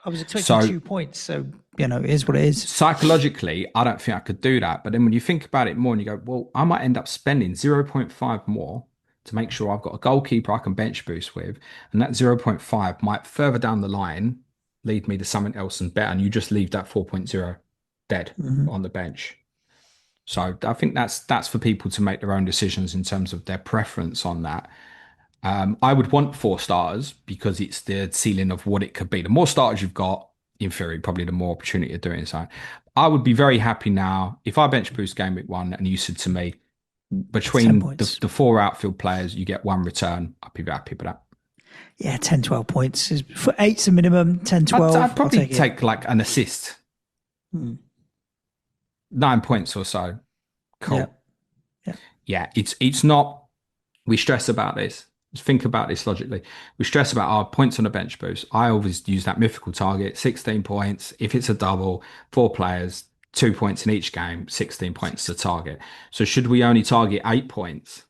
I was expecting So 2 points, so it is what it is. psychologically, I don't think I could do that. But then when you think about it more and you go, well, I might end up spending zero point 0.5 more to make sure I've got a goalkeeper I can bench boost with. And that zero point 0.5 might further down the line lead me to something else and better. And you just leave that 4.0 dead Hmm. on the bench. So I think that's for people to make their own decisions in terms of their preference on that. I would want 4 starters because it's the ceiling of what it could be. The more starters you've got, in theory, probably the more opportunity of doing so. I would be very happy now if I bench boost game week 1 and you said to me, Ten between points. the 4 outfield players, you get 1 return. I'd be happy with that. Yeah, 10, 12 points. For eight's a minimum, 10, I'd 12. I'll probably take it. take like an assist, Hmm. 9 points or so. Yeah. Cool. Yeah. Yeah, it's not. We stress about this. Think about this logically. We stress about our points on a bench boost. I always use that mythical target, 16 points. If it's a double, 4 players, 2 points in each game, 16 points to target. So should we only target 8 points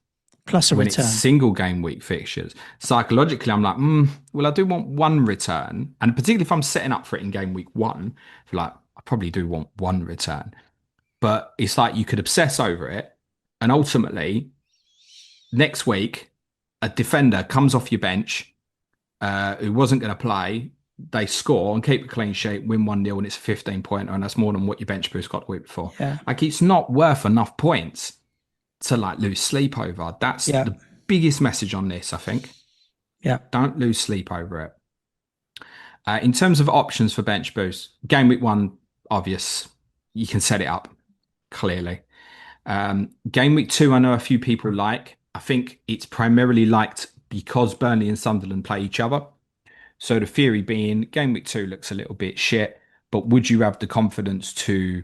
Plus a when it's return. single game week fixtures? Psychologically, I'm like, well, I do want 1 return. And particularly if I'm setting up for it in game week 1, I feel like I probably do want 1 return. But it's like you could obsess over it. And ultimately, next week, a defender comes off your bench who wasn't going to play. They score and keep a clean sheet, win 1-0, and it's a 15 pointer, and that's more than what your bench boost got the week before. Yeah. Like, it's not worth enough points to like lose sleep over. That's Yeah. the biggest message on this, I think. Yeah. Don't lose sleep over it. In terms of options for bench boost, game week 1, obvious. You can set it up clearly. Game week 2, I know a few people like. I think it's primarily liked because Burnley and Sunderland play each other. So the theory being, game week 2 looks a little bit shit, but would you have the confidence to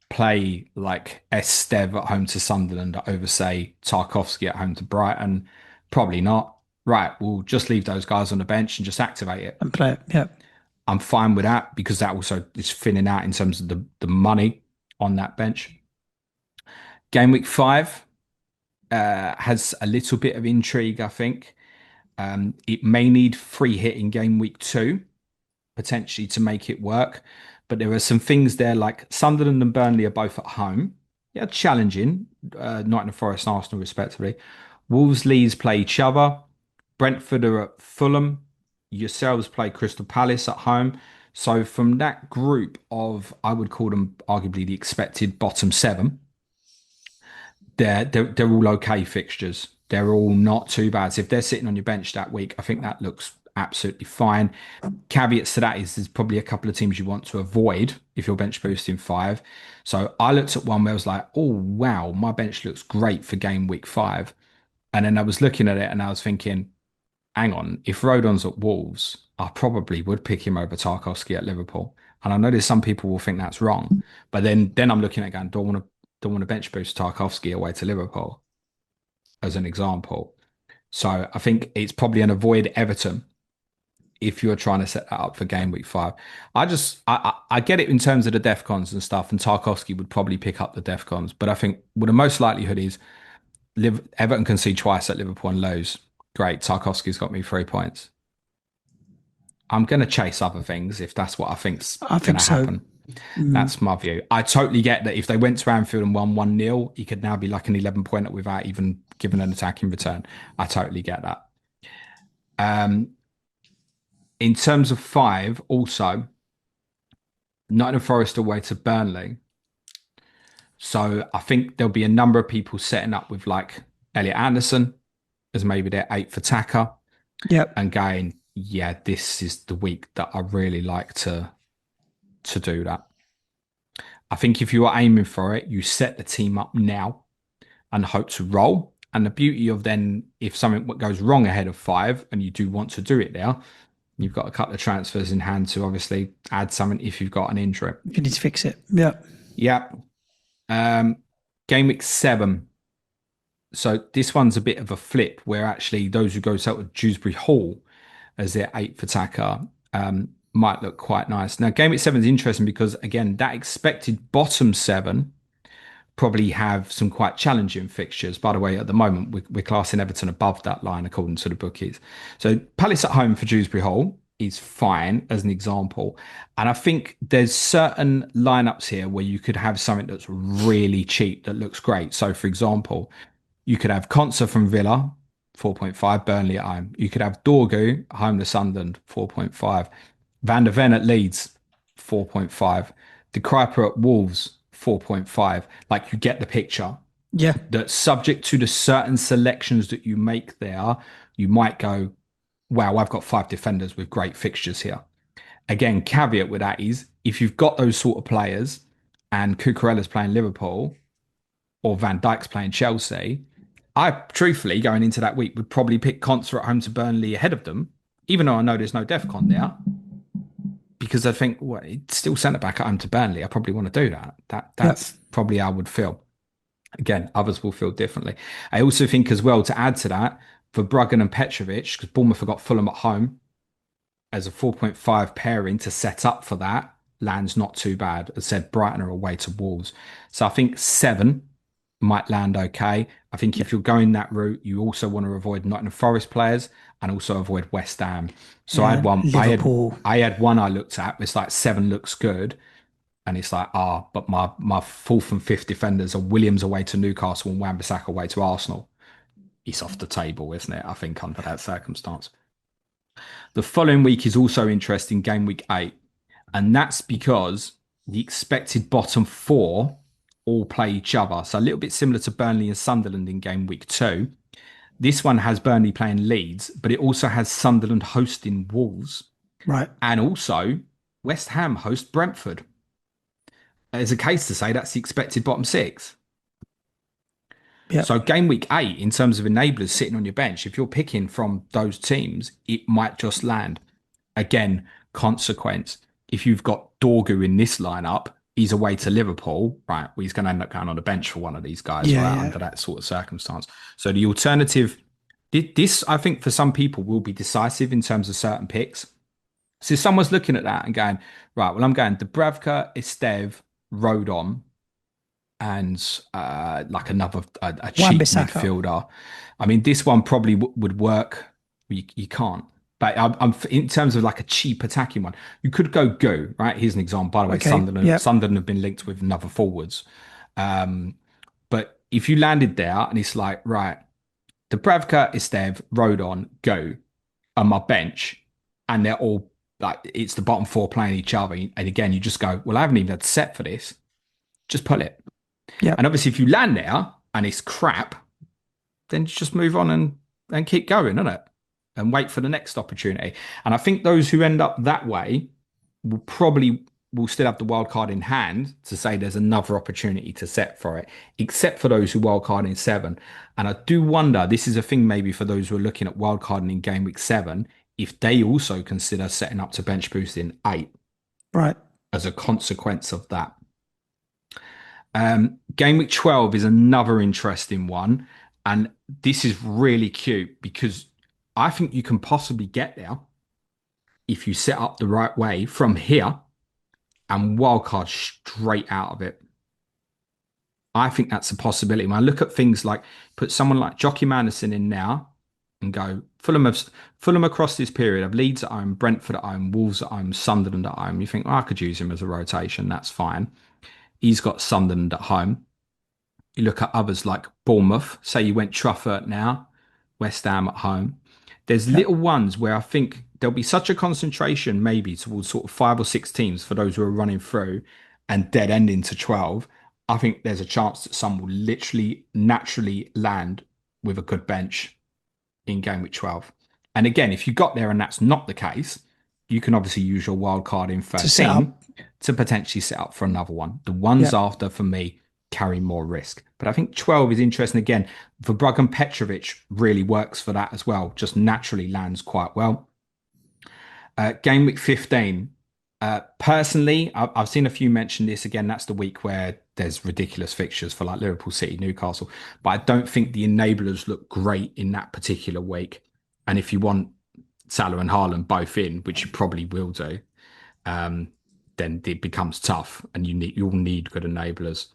play like Estev at home to Sunderland over, say, Tarkovsky at home to Brighton? Probably not. Right, we'll just leave those guys on the bench and just activate it. And play it. Yeah. I'm fine with that because that also is thinning out in terms of the money on that bench. Game week 5 has a little bit of intrigue, I think. It may need free hit in game week 2, potentially to make it work. But there are some things there like Sunderland and Burnley are both at home. Yeah, challenging. Nottingham Forest and Arsenal, respectively. Wolves, Leeds play each other. Brentford are at Fulham. Yourselves play Crystal Palace at home. So from that group of, I would call them arguably the expected bottom 7, they're all okay fixtures. They're all not too bad. So if they're sitting on your bench that week, I think that looks absolutely fine. Caveats to that is there's probably a couple of teams you want to avoid if you're bench boosting 5. So I looked at one where I was like, oh wow, my bench looks great for game week 5. And then I was looking at it and I was thinking, hang on, if Rodon's at Wolves, I probably would pick him over Tarkowski at Liverpool. And I know there's some people will think that's wrong, but then I'm looking at going, don't want to bench boost Tarkowski away to Liverpool as an example. So I think it's probably an avoid Everton if you're trying to set that up for game week 5. I get it in terms of the defcons and stuff, and Tarkowski would probably pick up the defcons, but I think well, the most likelihood is Everton can see twice at Liverpool and lose. Great, Tarkowski's got me 3 points. I'm going to chase other things if that's what I think's I going think to so. happen. Mm. That's my view. I totally get that if they went to Anfield and won 1-0, he could now be like an 11 pointer without even giving an attacking return. I totally get that. Um, in terms of five, also, Nottingham Forest away to Burnley. So I think there'll be a number of people setting up with like Elliot Anderson as maybe their eighth attacker Yep. and going, yeah, this is the week that I really like to do that. I think if you are aiming for it, you set the team up now and hope to roll. And the beauty of then, if something goes wrong ahead of five and you do want to do it there, you've got a couple of transfers in hand to obviously add something if you've got an injury. If you need to fix it. Yep. Yeah. Um, game week 7. So this one's a bit of a flip where actually those who go out with Dewsbury Hall as their eighth attacker might look quite nice. Now, game week 7 is interesting because, again, that expected bottom 7 probably have some quite challenging fixtures. By the way, at the moment, we're classing Everton above that line according to the bookies. So Palace at home for Dewsbury Hall is fine as an example. And I think there's certain lineups here where you could have something that's really cheap that looks great. So, for example, you could have Konsa from Villa, 4.5, Burnley at home. You could have Dorgu, home to Sunderland, 4.5. Van der Ven at Leeds, 4.5. De Kuyper at Wolves, 4.5. Like, you get the picture. Yeah. That subject to the certain selections that you make there, you might go, wow, I've got 5 defenders with great fixtures here. Again, caveat with that is if you've got those sort of players and Cucurella's playing Liverpool or Van Dijk's playing Chelsea, I truthfully, going into that week, would probably pick Conser at home to Burnley ahead of them, even though I know there's no DEFCON there, because I think, well, it's still centre back at home to Burnley. I probably want to do that. Yep. That's probably how I would feel. Again, others will feel differently. I also think as well, to add to that, for Bruggen and Petrovic, because Bournemouth have got Fulham at home, as a 4.5 pairing to set up for that, lands not too bad. As I said, Brighton are away to Wolves. So I think 7 might land okay. I think if you're going that route, you also want to avoid Nottingham Forest players and also avoid West Ham. So I Yeah. had one. Liverpool. I had one I looked at. It's like 7 looks good, and it's like but my fourth and fifth defenders are Williams away to Newcastle and Wan-Bissaka away to Arsenal. It's off the table, isn't it? I think under that circumstance. The following week is also interesting, game week 8, and that's because the expected bottom 4 all play each other. So a little bit similar to Burnley and Sunderland in game week 2. This one has Burnley playing Leeds, but it also has Sunderland hosting Wolves Right. and also West Ham host Brentford. There's a case to say that's the expected bottom 6. Yep. So game week 8, in terms of enablers sitting on your bench, if you're picking from those teams, it might just land. Again, consequence. If you've got Dorgu in this lineup, he's away to Liverpool, right? Well, he's going to end up going on the bench for one of these guys, Yeah. right? Yeah. Under that sort of circumstance. So the alternative, this I think for some people will be decisive in terms of certain picks. So if someone's looking at that and going, right, well, I'm going Dubravka, Estev, Rodon, and like another a cheap Wan-Bissaka. midfielder. I mean, this one probably would work. You can't. But I'm in terms of like a cheap attacking one, you could go right. Here's an example. By the way, Okay. Yep. Sunderland have been linked with another forwards. But if you landed there and it's like right, Dubravka, Estev, Rodon, go on my bench, and they're all like it's the bottom 4 playing each other, and again you just go, well, I haven't even had set for this. Just pull it. Yep. And obviously, if you land there and it's crap, then just move on and keep going, isn't it? And wait for the next opportunity. And I think those who end up that way will still have the wild card in hand to say there's another opportunity to set for it, except for those who wild card in 7. And I do wonder, this is a thing maybe for those who are looking at wild carding in game week 7, if they also consider setting up to bench boost in 8 Right. as a consequence of that. Game week 12 is another interesting one. And this is really cute because I think you can possibly get there if you set up the right way from here and wildcard straight out of it. I think that's a possibility. When I look at things like put someone like Jockey Madison in now and go Fulham across this period of Leeds at home, Brentford at home, Wolves at home, Sunderland at home. You think, oh, I could use him as a rotation. That's fine. He's got Sunderland at home. You look at others like Bournemouth. Say you went Trafford now, West Ham at home. There's Yeah. little ones where I think there'll be such a concentration maybe towards sort of 5 or 6 teams for those who are running through and dead ending to 12. I think there's a chance that some will literally naturally land with a good bench in game week 12. And again, if you got there and that's not the case, you can obviously use your wild card in To set 13 up. to potentially set up for another one. The ones Yeah. after, for me, carry more risk. But I think 12 is interesting again. Verbruggen Petrovic really works for that as well, just naturally lands quite well. Game week 15. Personally, I've seen a few mention this again. That's the week where there's ridiculous fixtures for like Liverpool, City, Newcastle. But I don't think the enablers look great in that particular week. And if you want Salah and Haaland both in, which you probably will do, then it becomes tough, and you'll need good enablers.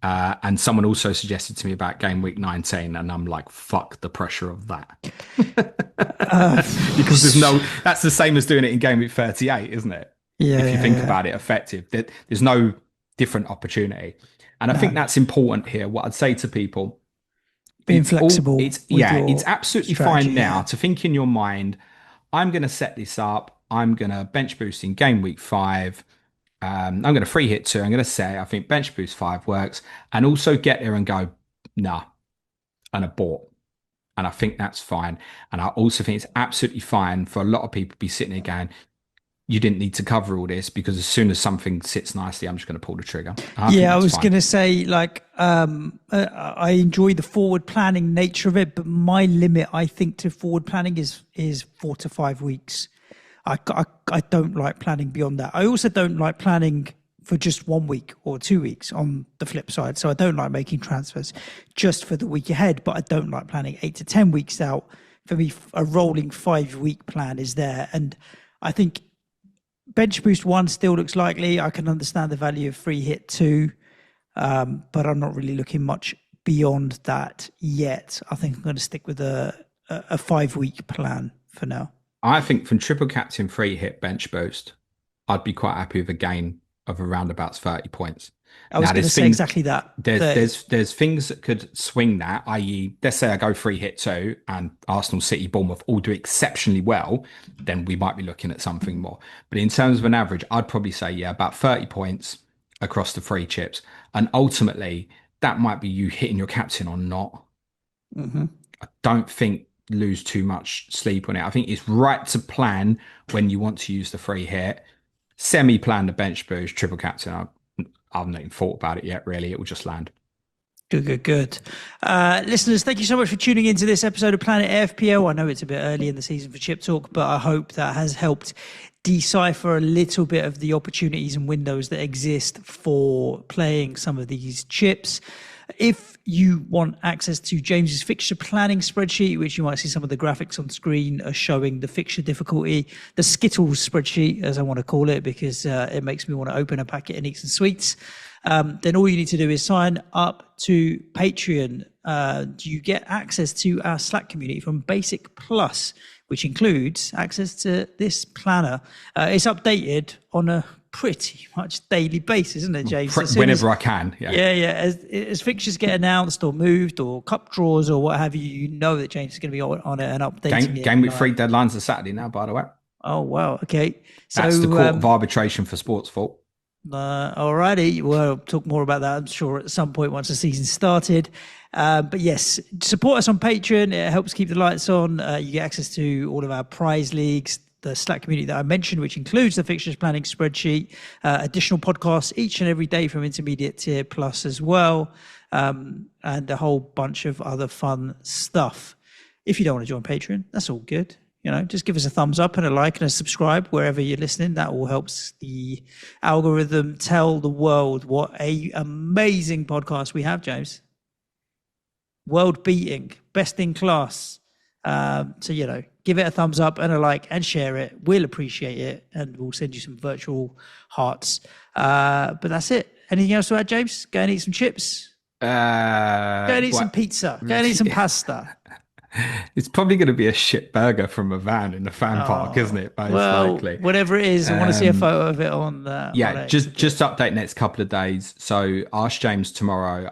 And someone also suggested to me about game week 19, and I'm like, fuck the pressure of that. Because that's the same as doing it in game week 38, isn't it? Yeah. If you think about it, effective. There's no different opportunity. And I think that's important here. What I'd say to people, being flexible. It's absolutely fine now to think in your mind, I'm going to set this up. I'm going to bench boost in game week 5. I'm going to free hit 2. I'm going to say I think bench boost 5 works, and also get there and go, nah, and abort. And I think that's fine. And I also think it's absolutely fine for a lot of people to be sitting there going, you didn't need to cover all this, because as soon as something sits nicely, I'm just going to pull the trigger. I was going to say, like, I enjoy the forward planning nature of it, but my limit, I think, to forward planning is 4 to 5 weeks. I don't like planning beyond that. I also don't like planning for just 1 week or 2 weeks on the flip side. So I don't like making transfers just for the week ahead, but I don't like planning 8 to 10 weeks out. For me, a rolling 5-week plan is there. And I think bench boost 1 still looks likely. I can understand the value of free hit 2, but I'm not really looking much beyond that yet. I think I'm going to stick with a 5-week plan for now. I think from triple captain free hit bench boost, I'd be quite happy with a gain of around about 30 points. I was going to say exactly that. There's things that could swing that, i.e., let's say I go free hit 2 and Arsenal, City, Bournemouth all do exceptionally well, then we might be looking at something more. But in terms of an average, I'd probably say, about 30 points across the free chips. And ultimately, that might be you hitting your captain or not. Mm-hmm. I don't think lose too much sleep on it. I think it's right to plan when you want to use the free hit, semi-plan the bench boost, triple captain. I haven't even thought about it yet, really. It will just land. Good. Listeners, thank you so much for tuning into this episode of Planet FPL. I know it's a bit early in the season for Chip Talk, but I hope that has helped decipher a little bit of the opportunities and windows that exist for playing some of these chips. If you want access to James's fixture planning spreadsheet, which you might see some of the graphics on screen are showing the fixture difficulty, the Skittles spreadsheet, as I want to call it, because it makes me want to open a packet and eat some sweets, then all you need to do is sign up to Patreon. You get access to our Slack community from Basic Plus, which includes access to this planner. It's updated on a pretty much daily basis, isn't it, James? Whenever I can. Yeah. As fixtures get announced or moved or cup draws or what have you, you know that James is going to be on it and updating it. Game week 3 deadlines are Saturday now, by the way. Oh, wow. Okay. So that's the court of arbitration for sports fault. Alrighty. We'll talk more about that, I'm sure, at some point once the season's started. But yes, support us on Patreon. It helps keep the lights on. You get access to all of our prize leagues, the Slack community that I mentioned, which includes the fixtures planning spreadsheet, additional podcasts each and every day from Intermediate Tier Plus as well, and a whole bunch of other fun stuff. If you don't want to join Patreon, that's all good. Just give us a thumbs up and a like and a subscribe wherever you're listening. That all helps the algorithm tell the world what a amazing podcast we have, James. World beating, best in class. So, give it a thumbs up and a like and share it. We'll appreciate it, and we'll send you some virtual hearts. But that's it. Anything else to add, James? Go and eat some chips. Go and eat some pizza. Go and eat some pasta. It's probably going to be a shit burger from a van in the fan park, isn't Oh, it? Most well, likely. whatever it is, I want to see a Um, photo of it on yeah, X. just update next couple of days. So ask James tomorrow.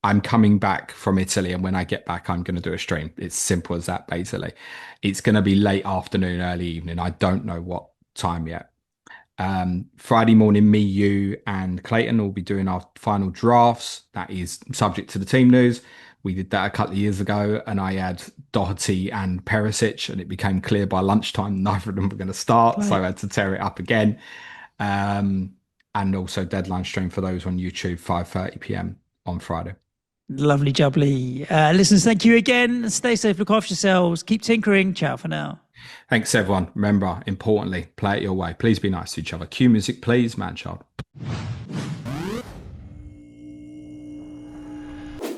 I'm coming back from Italy, and when I get back, I'm going to do a stream. It's simple as that, basically. It's going to be late afternoon, early evening. I don't know what time yet. Friday morning, me, you, and Clayton will be doing our final drafts. That is subject to the team news. We did that a couple of years ago, and I had Doherty and Perisic, and it became clear by lunchtime neither of them were going to start, so I Right. had to tear it up again. Um, and also deadline stream for those on YouTube, 5:30 p.m. on Friday. Lovely jubbly. Listeners, thank you again. Stay safe, look after yourselves, keep tinkering. Ciao for now. Thanks, everyone. Remember, importantly, play it your way. Please be nice to each other. Cue music, please, man child.